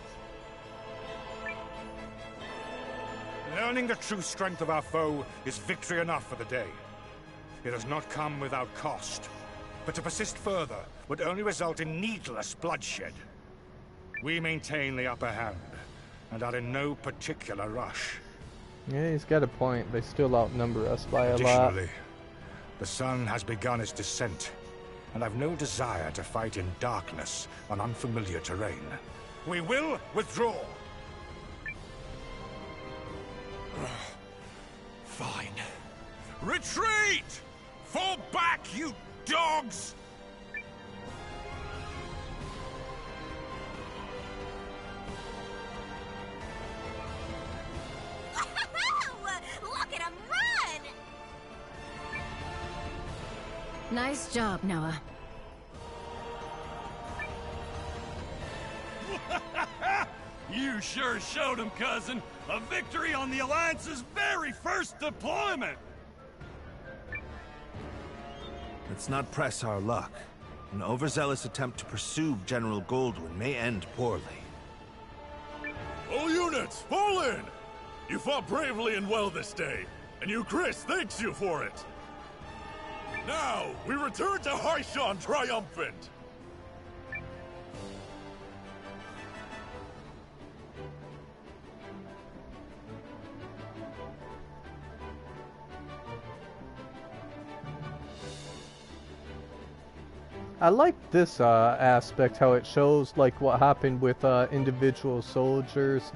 Speaker 12: Learning the true strength of our foe is victory enough for the day. It has not come without cost. but to persist further would only result in needless bloodshed. We maintain the upper hand, and are in no particular rush.
Speaker 1: Yeah, he's got a point. They still outnumber us by a lot.
Speaker 12: Additionally, the sun has begun its descent, and I've no desire to fight in darkness on unfamiliar terrain. We will withdraw.
Speaker 14: Fine. Retreat! Fall back, you dogs!
Speaker 11: Look at him run!
Speaker 10: Nice job, Noah.
Speaker 20: You sure showed him, cousin. A victory on the Alliance's very first deployment!
Speaker 13: Let's not press our luck. An overzealous attempt to pursue General Goldwyn may end poorly.
Speaker 14: All units, fall in! You fought bravely and well this day, and you, Chris, thanks you for it. Now, we return to Hishahn triumphant!
Speaker 1: I like this aspect, how it shows like what happened with individual soldiers.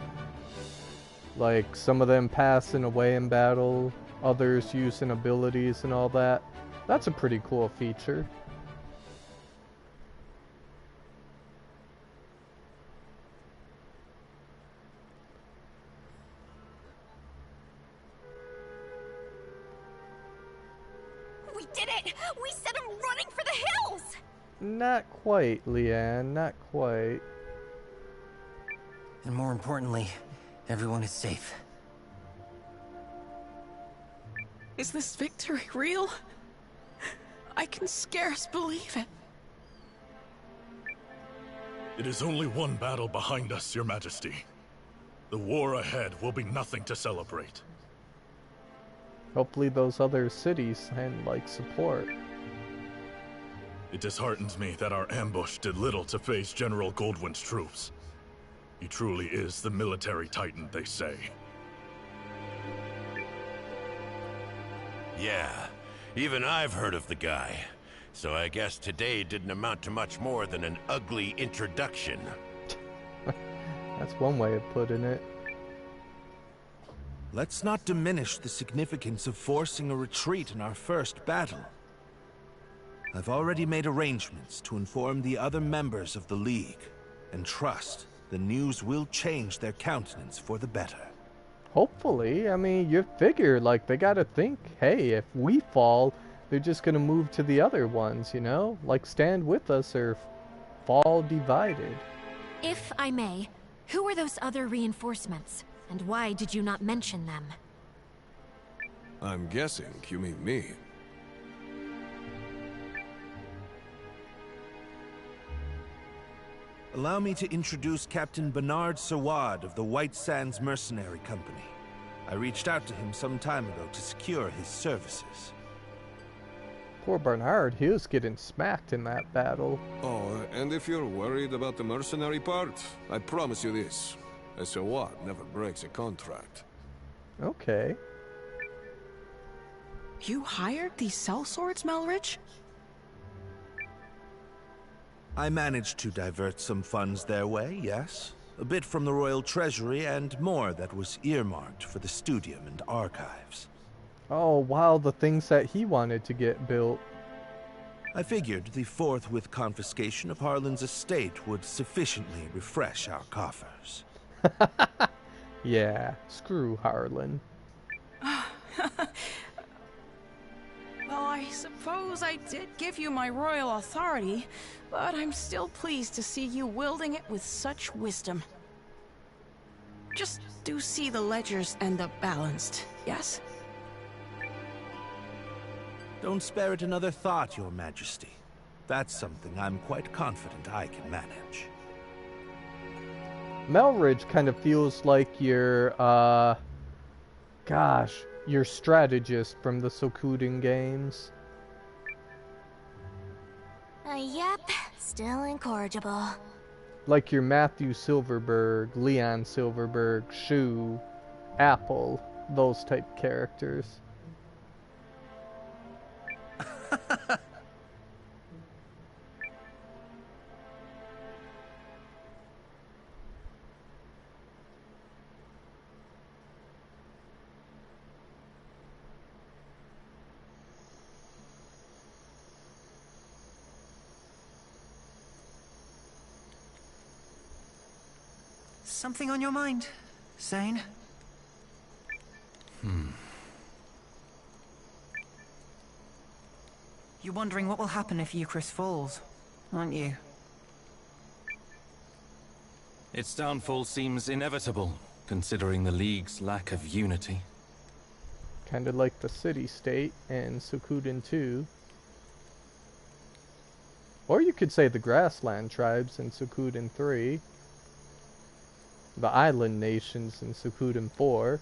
Speaker 1: Like some of them passing away in battle, others using abilities and all that. That's a pretty cool feature.
Speaker 11: We did it! We set him running for the hills!
Speaker 1: Not quite, Leanne, not quite.
Speaker 4: And more importantly, everyone is safe.
Speaker 15: Is this victory real? I can scarce believe it.
Speaker 14: It is only one battle behind us, Your Majesty. The war ahead will be nothing to celebrate.
Speaker 1: Hopefully those other cities send like support.
Speaker 14: It disheartens me that our ambush did little to face General Goldwyn's troops. He truly is the military titan, they say.
Speaker 22: Yeah, even I've heard of the guy. So I guess today didn't amount to much more than an ugly introduction.
Speaker 1: That's one way of putting it.
Speaker 13: Let's not diminish the significance of forcing a retreat in our first battle. I've already made arrangements to inform the other members of the League, and trust the news will change their countenance for the better.
Speaker 1: Hopefully, I mean, you figure, like, they gotta think, hey, if we fall, they're just gonna move to the other ones, you know? Like, stand with us or fall divided.
Speaker 10: If I may, who are those other reinforcements? And why did you not mention them?
Speaker 20: I'm guessing you mean me.
Speaker 13: Allow me to introduce Captain Bernard Sawad of the White Sands Mercenary Company. I reached out to him some time ago to secure his services.
Speaker 1: Poor Bernard, he was getting smacked in that battle.
Speaker 20: Oh, and if you're worried about the mercenary part, I promise you this. A Sawad never breaks a contract.
Speaker 1: Okay.
Speaker 15: You hired these sellswords, Melridge?
Speaker 13: I managed to divert some funds their way, yes. A bit from the Royal Treasury and more that was earmarked for the Studium and Archives.
Speaker 1: Oh, wow, the things that he wanted to get built.
Speaker 13: I figured the forthwith confiscation of Harlan's estate would sufficiently refresh our coffers.
Speaker 1: Yeah, screw Harlan.
Speaker 15: Well, I suppose I did give you my royal authority, but I'm still pleased to see you wielding it with such wisdom. Just do see the ledgers end up balanced, yes?
Speaker 13: Don't spare it another thought, Your Majesty. That's something I'm quite confident I can manage.
Speaker 1: Melridge kind of feels like your, your strategist from the Sokuden games.
Speaker 5: Yep, still incorrigible.
Speaker 1: Like your Matthew Silverberg, Leon Silverberg, Shoe, Apple, those type characters.
Speaker 19: Something on your mind, Zane? You're wondering what will happen if Eucharist falls, aren't you?
Speaker 2: Its downfall seems inevitable, considering the League's lack of unity.
Speaker 1: Kinda like the city-state in Suikoden 2. Or you could say the grassland tribes in Suikoden 3. The island nations in Suikoden 4.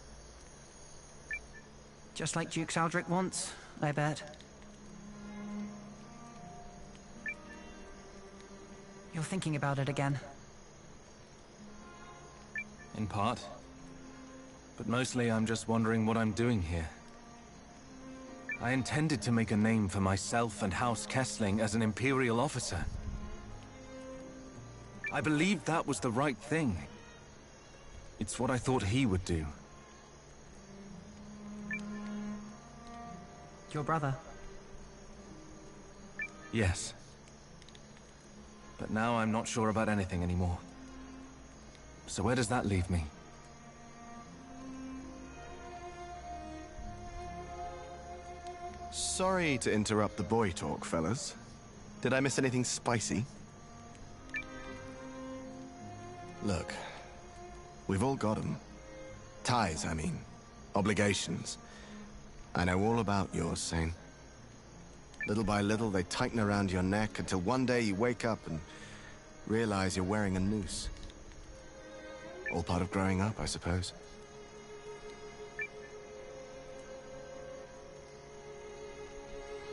Speaker 19: Just like Duke Saldric wants, I bet. You're thinking about it again.
Speaker 2: In part. But mostly I'm just wondering what I'm doing here. I intended to make a name for myself and House Kessling as an Imperial officer. I believed that was the right thing. It's what I thought he would do.
Speaker 19: Your brother?
Speaker 2: Yes. But now I'm not sure about anything anymore. So where does that leave me?
Speaker 21: Sorry to interrupt the boy talk, fellas. Did I miss anything spicy? Look, we've all got them. Ties, I mean. Obligations. I know all about yours, Sane. Little by little, they tighten around your neck until one day you wake up and realize you're wearing a noose. All part of growing up, I suppose.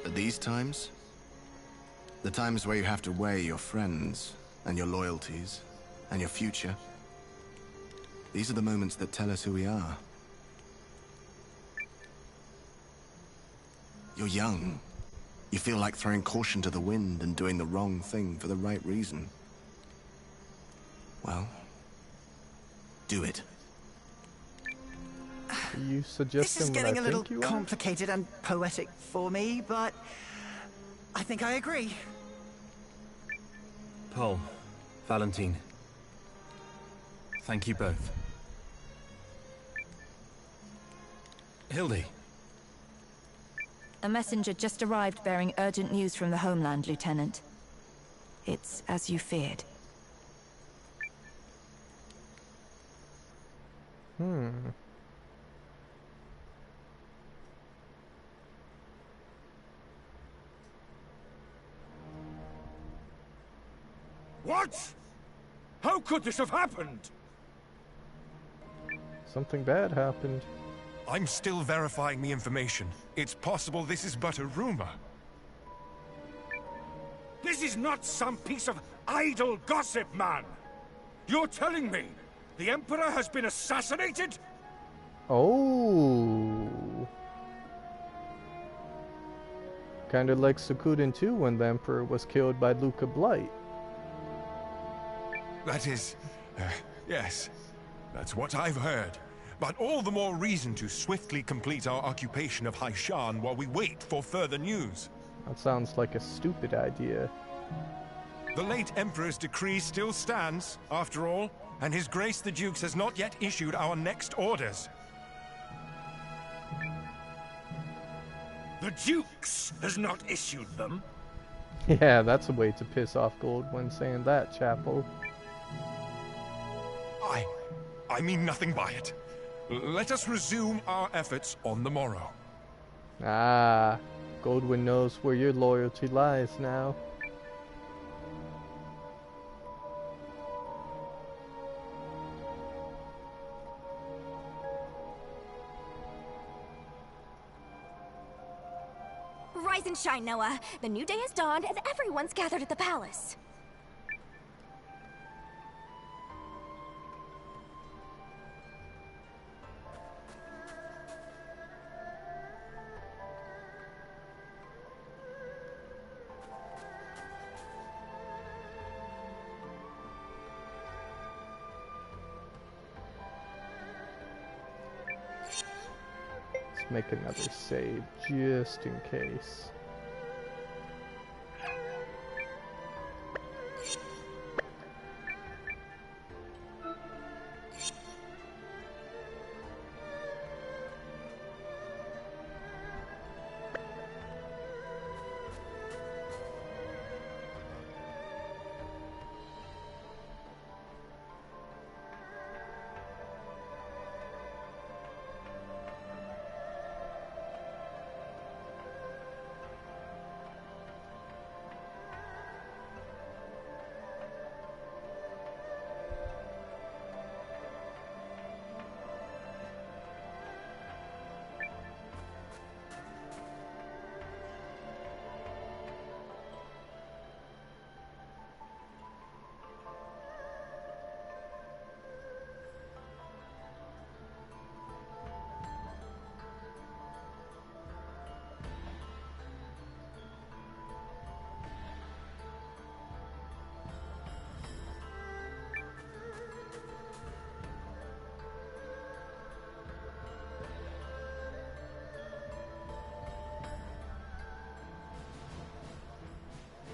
Speaker 21: But these times, the times where you have to weigh your friends and your loyalties and your future, these are the moments that tell us who we are. You're young. You feel like throwing caution to the wind and doing the wrong thing for the right reason. Well, do it.
Speaker 1: Are you suggesting
Speaker 19: This is getting
Speaker 1: what
Speaker 19: a
Speaker 1: I
Speaker 19: little
Speaker 1: think you are?
Speaker 19: complicated and poetic for me, but I think I agree.
Speaker 2: Paul, Valentine. Thank you both. Hildy.
Speaker 9: A messenger just arrived bearing urgent news from the homeland, Lieutenant. It's as you feared.
Speaker 12: What? How could this have happened?
Speaker 1: Something bad happened.
Speaker 18: I'm still verifying the information. It's possible this is but a rumor.
Speaker 12: This is not some piece of idle gossip, man! You're telling me the Emperor has been assassinated?
Speaker 1: Oh. Kinda like Suikoden 2 when the Emperor was killed by Luca Blight.
Speaker 18: That is... yes. That's what I've heard. But all the more reason to swiftly complete our occupation of Hishahn while we wait for further news.
Speaker 1: That sounds like a stupid idea.
Speaker 18: The late Emperor's decree still stands, after all, and His Grace the Dukes has not yet issued our next orders.
Speaker 12: The Dukes has not issued them?
Speaker 1: Yeah, that's a way to piss off Goldwyn saying that, Chapel.
Speaker 18: I mean nothing by it. Let us resume our efforts on the morrow.
Speaker 1: Ah, Goldwyn knows where your loyalty lies now.
Speaker 10: Rising
Speaker 11: sunshine, Noah. The new day has dawned and everyone's gathered at the palace.
Speaker 1: Make another save just in case.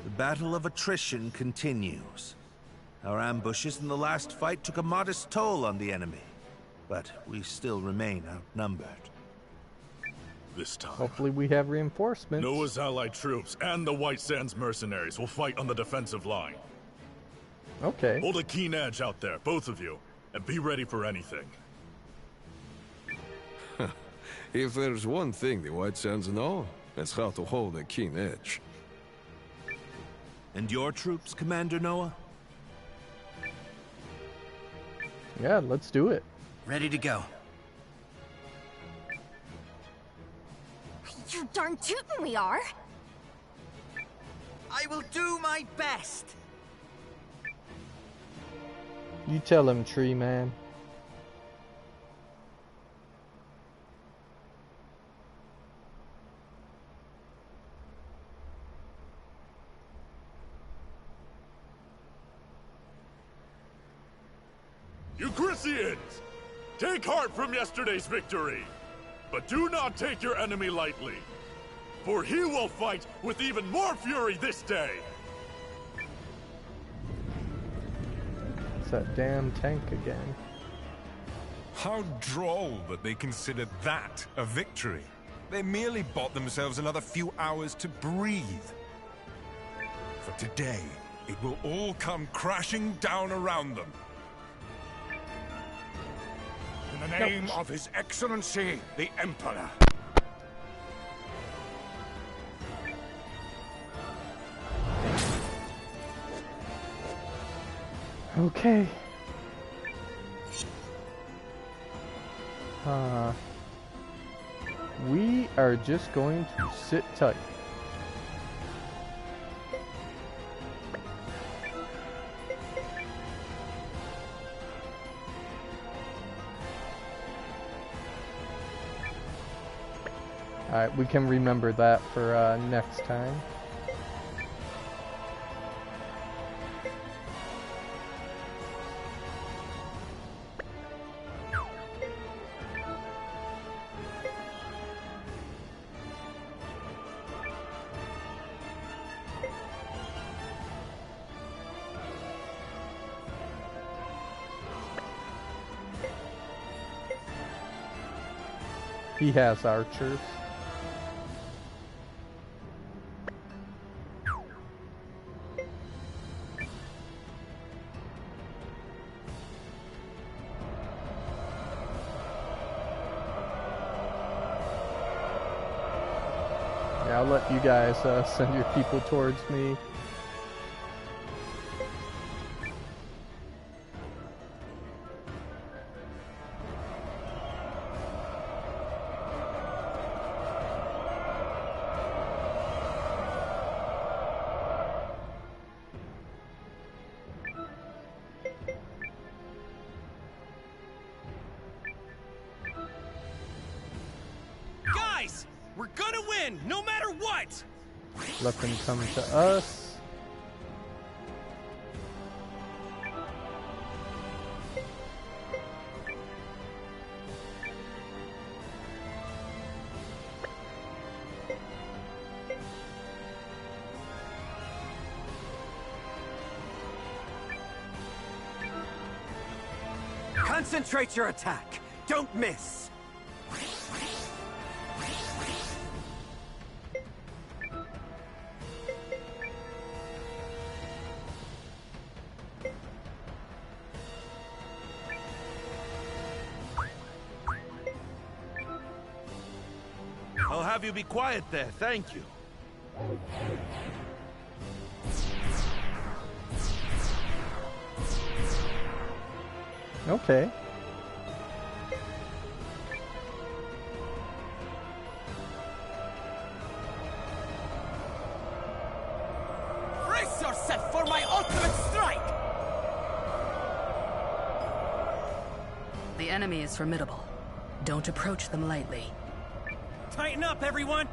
Speaker 13: The battle of attrition continues. Our ambushes in the last fight took a modest toll on the enemy, but we still remain outnumbered.
Speaker 14: This time,
Speaker 1: hopefully we have reinforcements.
Speaker 14: Noah's allied troops and the White Sands mercenaries will fight on the defensive line.
Speaker 1: Okay.
Speaker 14: Hold a keen edge out there, both of you, and be ready for anything.
Speaker 20: If there's one thing the White Sands know, it's how to hold a keen edge.
Speaker 13: And your troops, Commander Noah?
Speaker 1: Yeah, let's do it.
Speaker 4: Ready to go.
Speaker 11: You darn tootin' we are.
Speaker 19: I will do my best.
Speaker 1: You tell him, Tree Man.
Speaker 14: Euchrysians! Take heart from yesterday's victory, but do not take your enemy lightly, for he will fight with even more fury this day!
Speaker 1: It's that damn tank again.
Speaker 18: How droll that they consider that a victory. They merely bought themselves another few hours to breathe. For today, it will all come crashing down around them.
Speaker 17: In the name of His Excellency, the Emperor.
Speaker 1: Okay. We are just going to sit tight. Alright, we can remember that for next time. He has archers. Yeah, I'll let you guys send your people towards me.
Speaker 16: We're gonna win, no matter what!
Speaker 1: Let them come to us.
Speaker 6: Concentrate your attack. Don't miss.
Speaker 13: I'll have you be quiet there, thank you.
Speaker 1: Okay.
Speaker 6: Brace yourself for my ultimate strike!
Speaker 8: The enemy is formidable. Don't approach them lightly.
Speaker 16: Tighten up, everyone!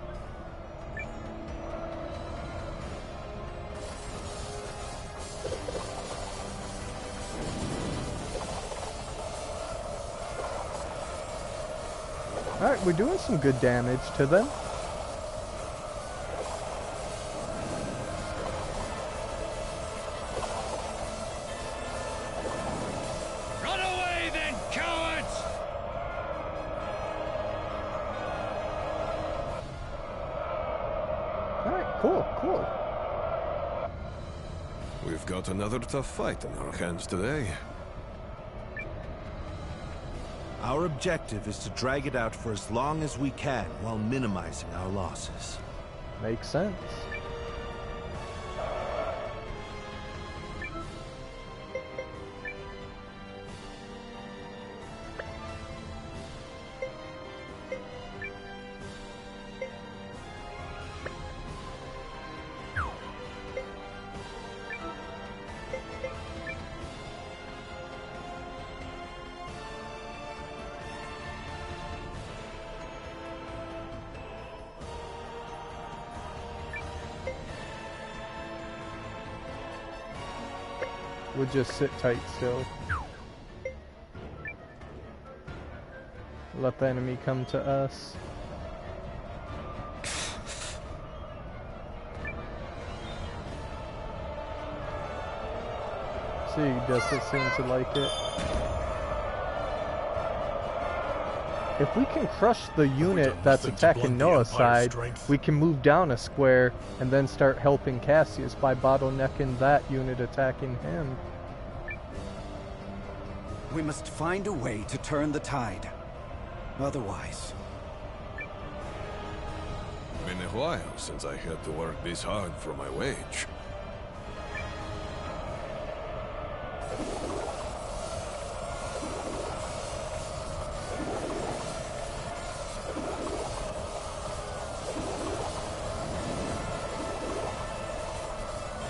Speaker 1: Alright, we're doing some good damage to them.
Speaker 14: Run away then, cowards!
Speaker 1: Alright, cool.
Speaker 20: We've got another tough fight in our hands today.
Speaker 13: Our objective is to drag it out for as long as we can while minimizing our losses.
Speaker 1: Makes sense. We'll just sit tight still. Let the enemy come to us. See, doesn't seem to like it. If we can crush the unit that's attacking Noah's side, we can move down a square and then start helping Cassius by bottlenecking that unit attacking him.
Speaker 6: We must find a way to turn the tide. Otherwise...
Speaker 20: Been a while since I had to work this hard for my wage.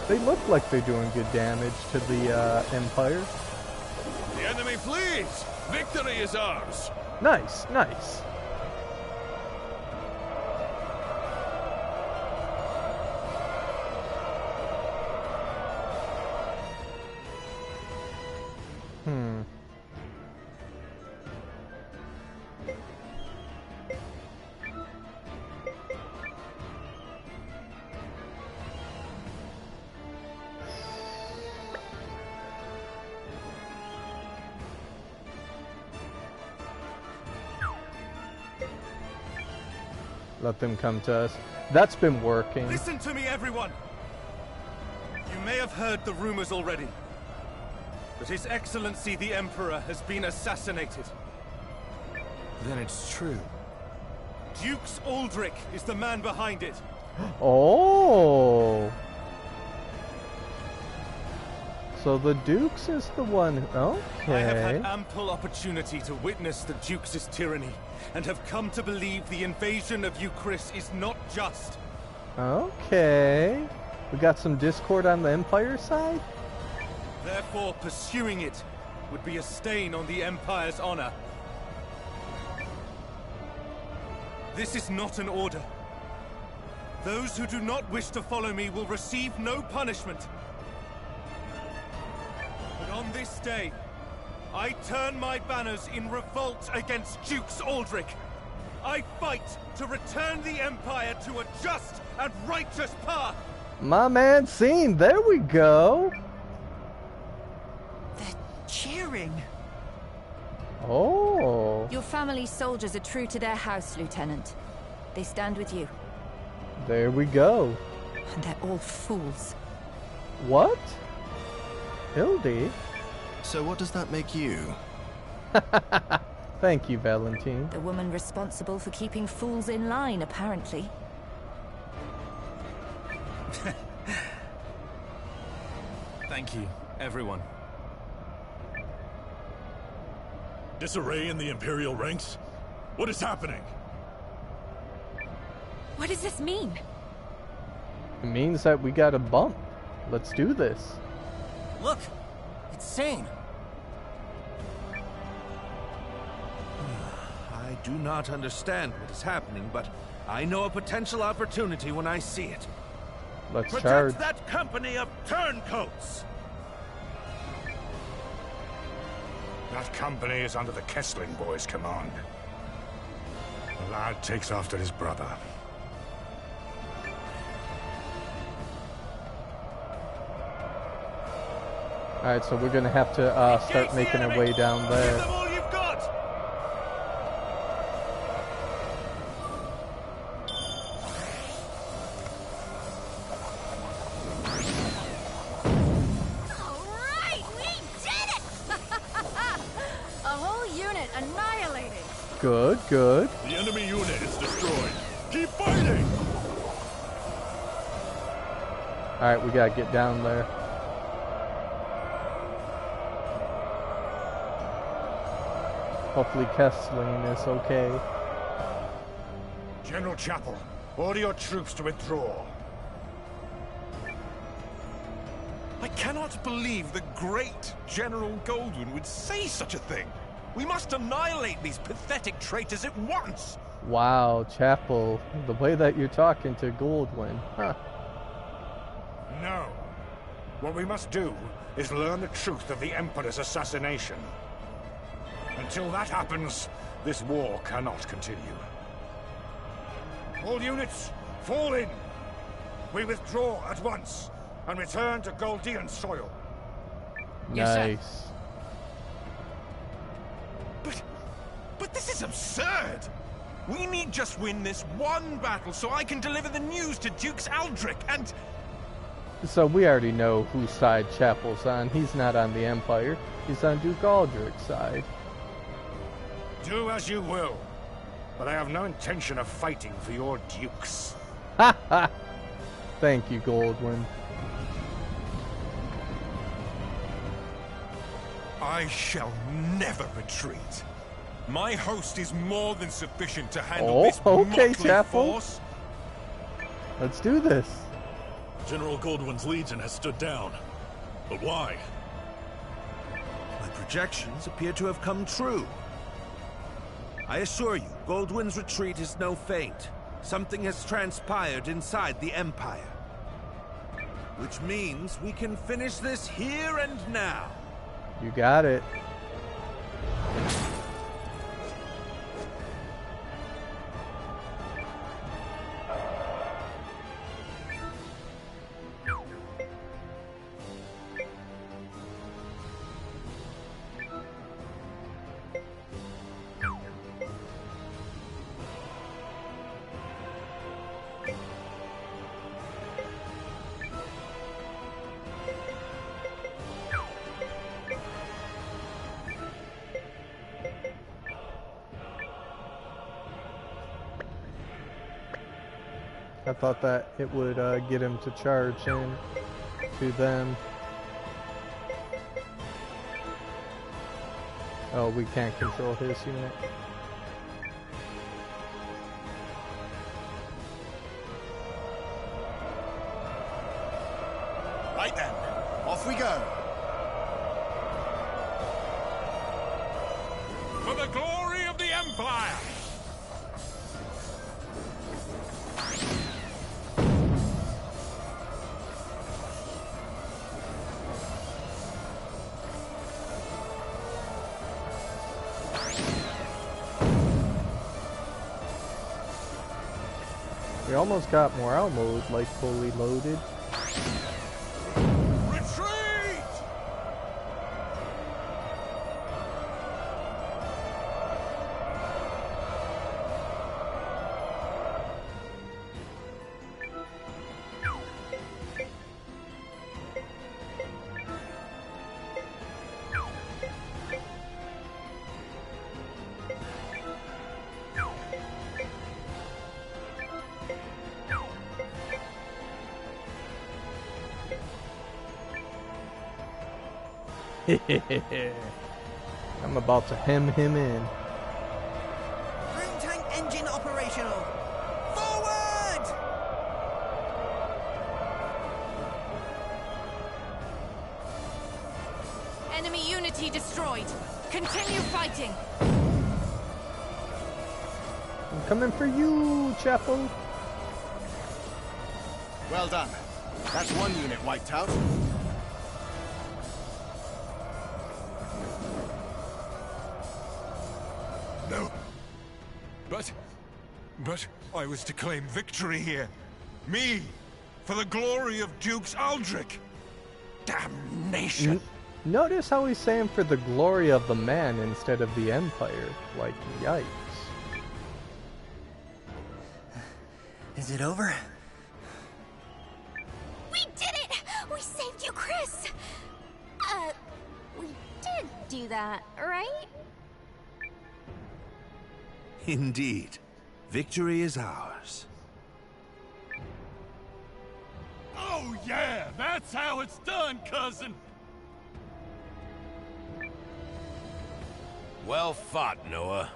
Speaker 1: They look like they're doing good damage to the Empire.
Speaker 20: The enemy flees! Victory is ours!
Speaker 1: Nice, nice. Let them come to us. That's been working.
Speaker 16: Listen to me, everyone! You may have heard the rumors already, but His Excellency the Emperor has been assassinated.
Speaker 2: Then it's true.
Speaker 16: Dukes Aldrich is the man behind it.
Speaker 1: Oh! So the Dukes is the one... Okay.
Speaker 16: I have had ample opportunity to witness the Dukes' tyranny, and have come to believe the invasion of Euchris is not just.
Speaker 1: Okay. We got some discord on the Empire side?
Speaker 16: Therefore, pursuing it would be a stain on the Empire's honor. This is not an order. Those who do not wish to follow me will receive no punishment. But on this day, I turn my banners in revolt against Dukes Aldrich. I fight to return the Empire to a just and righteous path.
Speaker 1: My man scene, there we go.
Speaker 19: They're cheering.
Speaker 1: Oh.
Speaker 9: Your family's soldiers are true to their house, Lieutenant. They stand with you.
Speaker 1: There we go.
Speaker 9: And they're all fools.
Speaker 1: What? Hildy?
Speaker 21: So what does that make you?
Speaker 1: Thank you, Valentine.
Speaker 9: The woman responsible for keeping fools in line, apparently.
Speaker 2: Thank you, everyone.
Speaker 14: Disarray in the Imperial ranks? What is happening?
Speaker 10: What does this mean?
Speaker 1: It means that we got a bump. Let's do this.
Speaker 19: Look, it's Sane.
Speaker 13: I do not understand what is happening, but I know a potential opportunity when I see it.
Speaker 1: Let's
Speaker 13: Protect
Speaker 1: charge.
Speaker 13: that company of turncoats!
Speaker 12: That company is under the Kessling boys' command. The lad takes after his brother.
Speaker 1: Alright, so we're gonna have to start making our way down there. Good, good.
Speaker 14: The enemy unit is destroyed. Keep fighting!
Speaker 1: Alright, we gotta get down there. Hopefully Kessling is okay.
Speaker 12: General Chapel, order your troops to withdraw.
Speaker 18: I cannot believe the great General Goldwyn would say such a thing. We must annihilate these pathetic traitors at once!
Speaker 1: Wow, Chapel, the way that you're talking to Goldwyn, huh?
Speaker 12: No. What we must do is learn the truth of the Emperor's assassination. Until that happens, this war cannot continue. All units, fall in! We withdraw at once and return to Goldean soil.
Speaker 1: Nice.
Speaker 18: But this is absurd! We need just win this one battle so I can deliver the news to Dukes Aldrich and...
Speaker 1: So we already know whose side Chapel's on. He's not on the Empire. He's on Duke Aldrich's side.
Speaker 12: Do as you will, but I have no intention of fighting for your dukes.
Speaker 1: Ha ha! Thank you, Goldwyn.
Speaker 18: I shall never retreat. My host is more than sufficient to handle this motley force.
Speaker 1: Let's do this.
Speaker 14: General Goldwyn's Legion has stood down. But why?
Speaker 13: My projections appear to have come true. I assure you, Goldwyn's retreat is no feint. Something has transpired inside the Empire. Which means we can finish this here and now.
Speaker 1: You got it. I thought that it would get him to charge in to them. Oh, we can't control his unit.
Speaker 3: Right then, off we go.
Speaker 14: For the glory of the Empire!
Speaker 1: We almost got morale mode, like, fully loaded.
Speaker 14: Retreat!
Speaker 1: I'm about to hem him in.
Speaker 19: Room tank engine operational. Forward!
Speaker 15: Enemy unity destroyed. Continue fighting.
Speaker 1: I'm coming for you, Chapel.
Speaker 21: Well done. That's one unit wiped out.
Speaker 18: No. But I was to claim victory here. Me! For the glory of Dukes Aldrich! Damnation!
Speaker 1: Notice how he's saying for the glory of the man instead of the Empire. Like, yikes.
Speaker 4: Is it over?
Speaker 5: We did it! We saved you, Chris! We did do that, right?
Speaker 13: Indeed. Victory is ours.
Speaker 14: Oh yeah, that's how it's done, cousin!
Speaker 20: Well fought, Noah.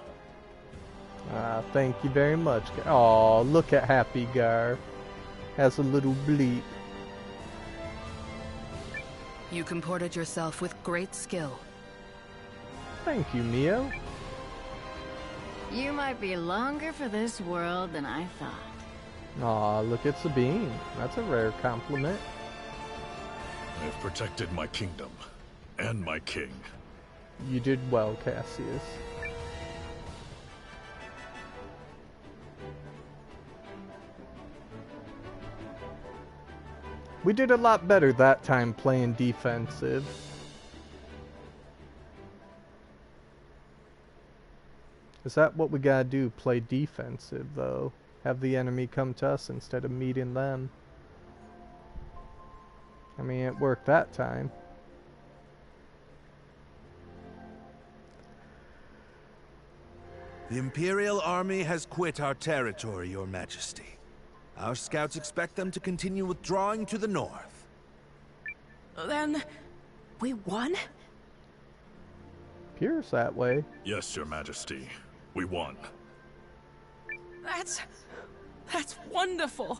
Speaker 1: Thank you very much. Aw, look at Happy Gar. Has a little bleep.
Speaker 8: You comported yourself with great skill.
Speaker 1: Thank you, Mio.
Speaker 11: You might be longer for this world than I thought.
Speaker 1: Aw, look at Sabine. That's a rare compliment.
Speaker 14: I've protected my kingdom. And my king.
Speaker 1: You did well, Cassius. We did a lot better that time playing defensive. Is that what we gotta do? Play defensive, though. Have the enemy come to us instead of meeting them. I mean, it worked that time.
Speaker 13: The Imperial Army has quit our territory, Your Majesty. Our scouts expect them to continue withdrawing to the north.
Speaker 15: Then, we won?
Speaker 1: Appears that way.
Speaker 14: Yes, Your Majesty. We won.
Speaker 15: That's wonderful.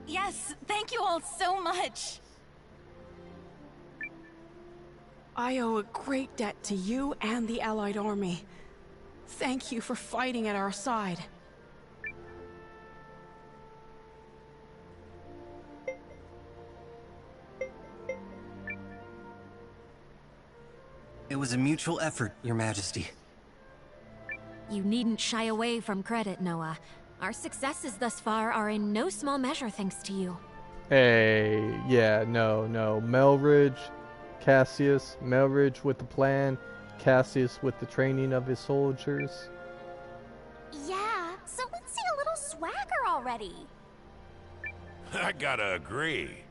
Speaker 11: Yes, thank you all so much.
Speaker 15: I owe a great debt to you and the Allied Army. Thank you for fighting at our side.
Speaker 4: It was a mutual effort, Your Majesty.
Speaker 10: You needn't shy away from credit, Noah. Our successes thus far are in no small measure thanks to you.
Speaker 1: Hey, yeah, no. Melridge, Cassius, Melridge with the plan, Cassius with the training of his soldiers.
Speaker 5: Yeah, so let's see a little swagger already.
Speaker 20: I gotta agree.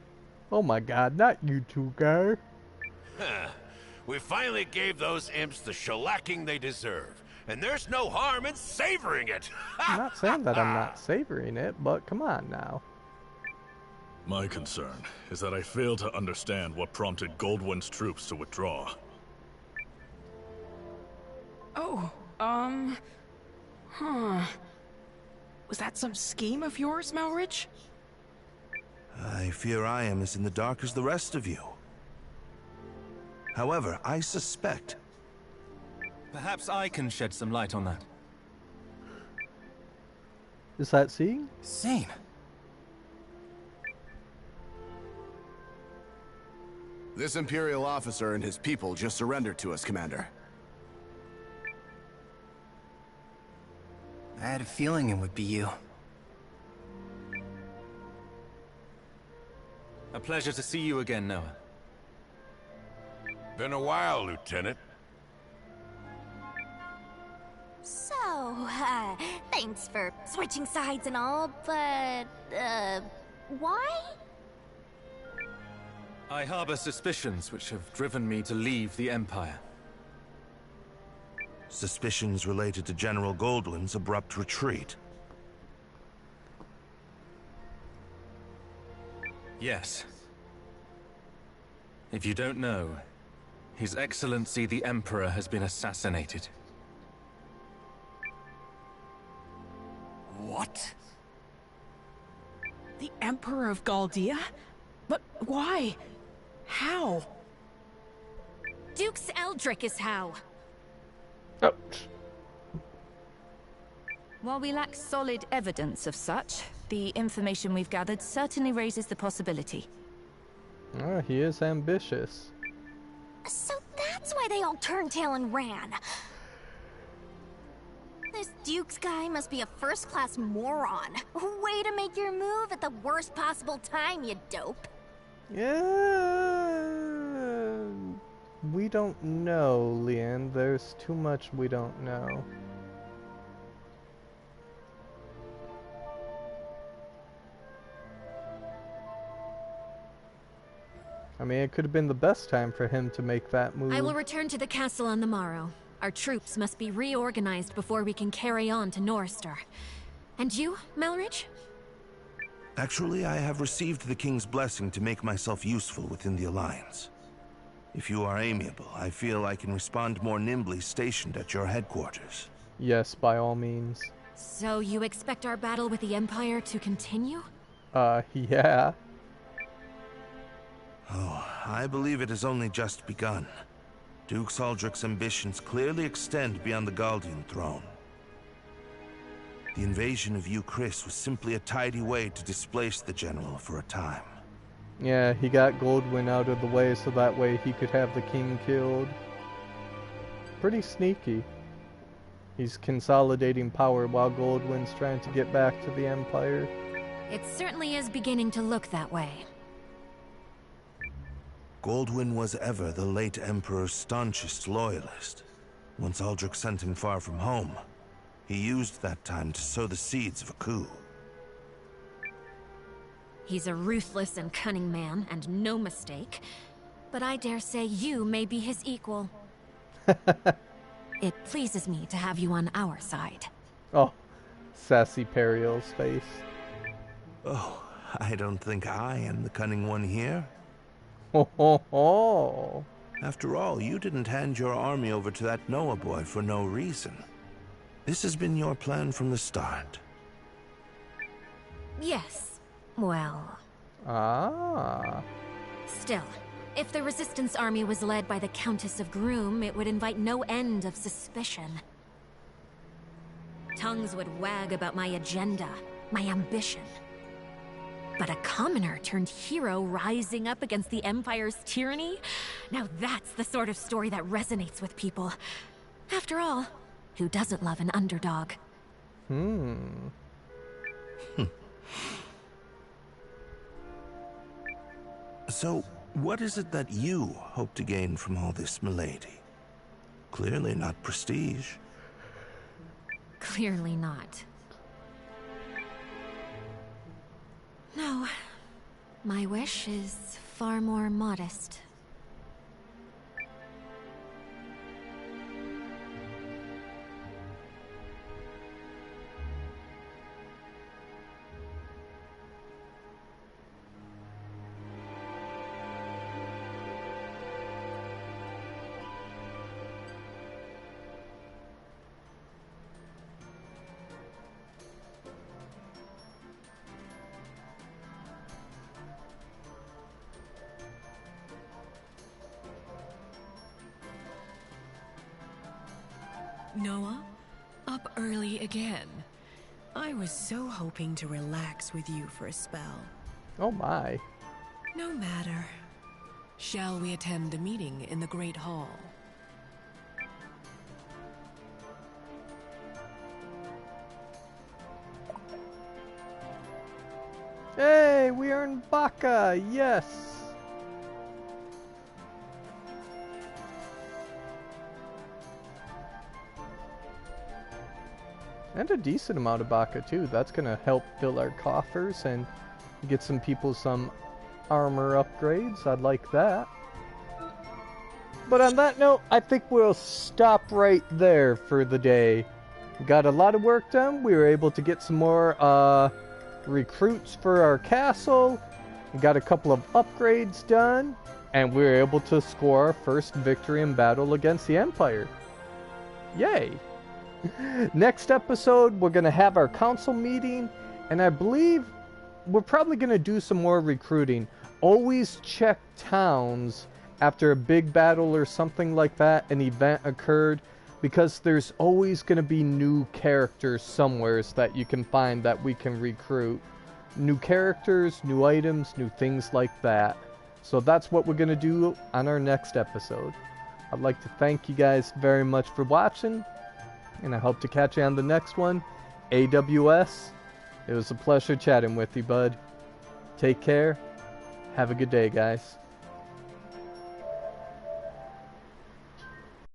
Speaker 1: Oh my god, not you two, Gar.
Speaker 20: We finally gave those imps the shellacking they deserve, and there's no harm in savoring it.
Speaker 1: I'm not saying that I'm not savoring it, but come on now.
Speaker 14: My concern is that I fail to understand what prompted Goldwyn's troops to withdraw.
Speaker 15: Oh, was that some scheme of yours, Melridge?
Speaker 13: I fear I am as in the dark as the rest of you. However, I suspect...
Speaker 2: Perhaps I can shed some light on that.
Speaker 1: Is that seeing?
Speaker 4: Sane.
Speaker 21: This Imperial officer and his people just surrendered to us, Commander.
Speaker 4: I had a feeling it would be you.
Speaker 2: pleasure to see you again, Noah.
Speaker 20: Been a while, Lieutenant.
Speaker 5: So, thanks for switching sides and all, but, why?
Speaker 2: I harbor suspicions which have driven me to leave the Empire.
Speaker 13: Suspicions related to General Goldwyn's abrupt retreat.
Speaker 2: Yes. If you don't know, His Excellency the Emperor has been assassinated.
Speaker 15: What? The Emperor of Galdia? But why? How?
Speaker 10: Dukes Eldrick is how.
Speaker 1: Oh.
Speaker 9: While we lack solid evidence of such, the information we've gathered certainly raises the possibility.
Speaker 1: Oh, he is ambitious.
Speaker 5: So that's why they all turned tail and ran. This Dukes guy must be a first-class moron. Way to make your move at the worst possible time, you dope.
Speaker 1: Yeah, we don't know, Leanne. There's too much we don't know. I mean, it could have been the best time for him to make that move.
Speaker 10: I will return to the castle on the morrow. Our troops must be reorganized before we can carry on to Norrister. And you, Melridge?
Speaker 13: Actually, I have received the King's blessing to make myself useful within the Alliance. If you are amiable, I feel I can respond more nimbly stationed at your headquarters.
Speaker 1: Yes, by all means.
Speaker 10: So you expect our battle with the Empire to continue?
Speaker 1: Yeah.
Speaker 13: Oh, I believe it has only just begun. Duke Aldrich's ambitions clearly extend beyond the Galdian throne. The invasion of Chris was simply a tidy way to displace the general for a time.
Speaker 1: Yeah, he got Goldwyn out of the way so that way he could have the king killed. Pretty sneaky. He's consolidating power while Goldwyn's trying to get back to the Empire.
Speaker 10: It certainly is beginning to look that way.
Speaker 13: Goldwyn was ever the late Emperor's staunchest loyalist. Once Aldrich sent him far from home, he used that time to sow the seeds of a coup.
Speaker 10: He's a ruthless and cunning man, and no mistake. But I dare say you may be his equal. It pleases me to have you on our side.
Speaker 1: Oh, sassy Periel's face.
Speaker 13: Oh, I don't think I am the cunning one here.
Speaker 1: Ho ho ho!
Speaker 13: After all, you didn't hand your army over to that Noah boy for no reason. This has been your plan from the start.
Speaker 10: Yes. Well...
Speaker 1: Ah.
Speaker 10: Still, if the Resistance army was led by the Countess of Groom, it would invite no end of suspicion. Tongues would wag about my agenda, my ambition. But a commoner turned hero rising up against the Empire's tyranny? Now that's the sort of story that resonates with people. After all, who doesn't love an underdog?
Speaker 13: So, what is it that you hope to gain from all this, milady? Clearly not prestige.
Speaker 10: Clearly not. No. My wish is far more modest.
Speaker 7: Noah? Up early again. I was so hoping to relax with you for a spell.
Speaker 1: Oh my.
Speaker 7: No matter. Shall we attend a meeting in the Great Hall?
Speaker 1: Hey! Yay, we earned Baka, yes! And a decent amount of Baka too. That's gonna help fill our coffers and get some people some armor upgrades. I'd like that. But on that note, I think we'll stop right there for the day. Got a lot of work done. We were able to get some more recruits for our castle. We got a couple of upgrades done. And we were able to score our first victory in battle against the Empire. Yay! Next episode, we're going to have our council meeting. And I believe we're probably going to do some more recruiting. Always check towns after a big battle or something like that, an event occurred, because there's always going to be new characters somewheres that you can find that we can recruit. New characters, new items, new things like that. So that's what we're going to do on our next episode. I'd like to thank you guys very much for watching, and I hope to catch you on the next one. AWS, it was a pleasure chatting with you, bud. Take care. Have a good day, guys.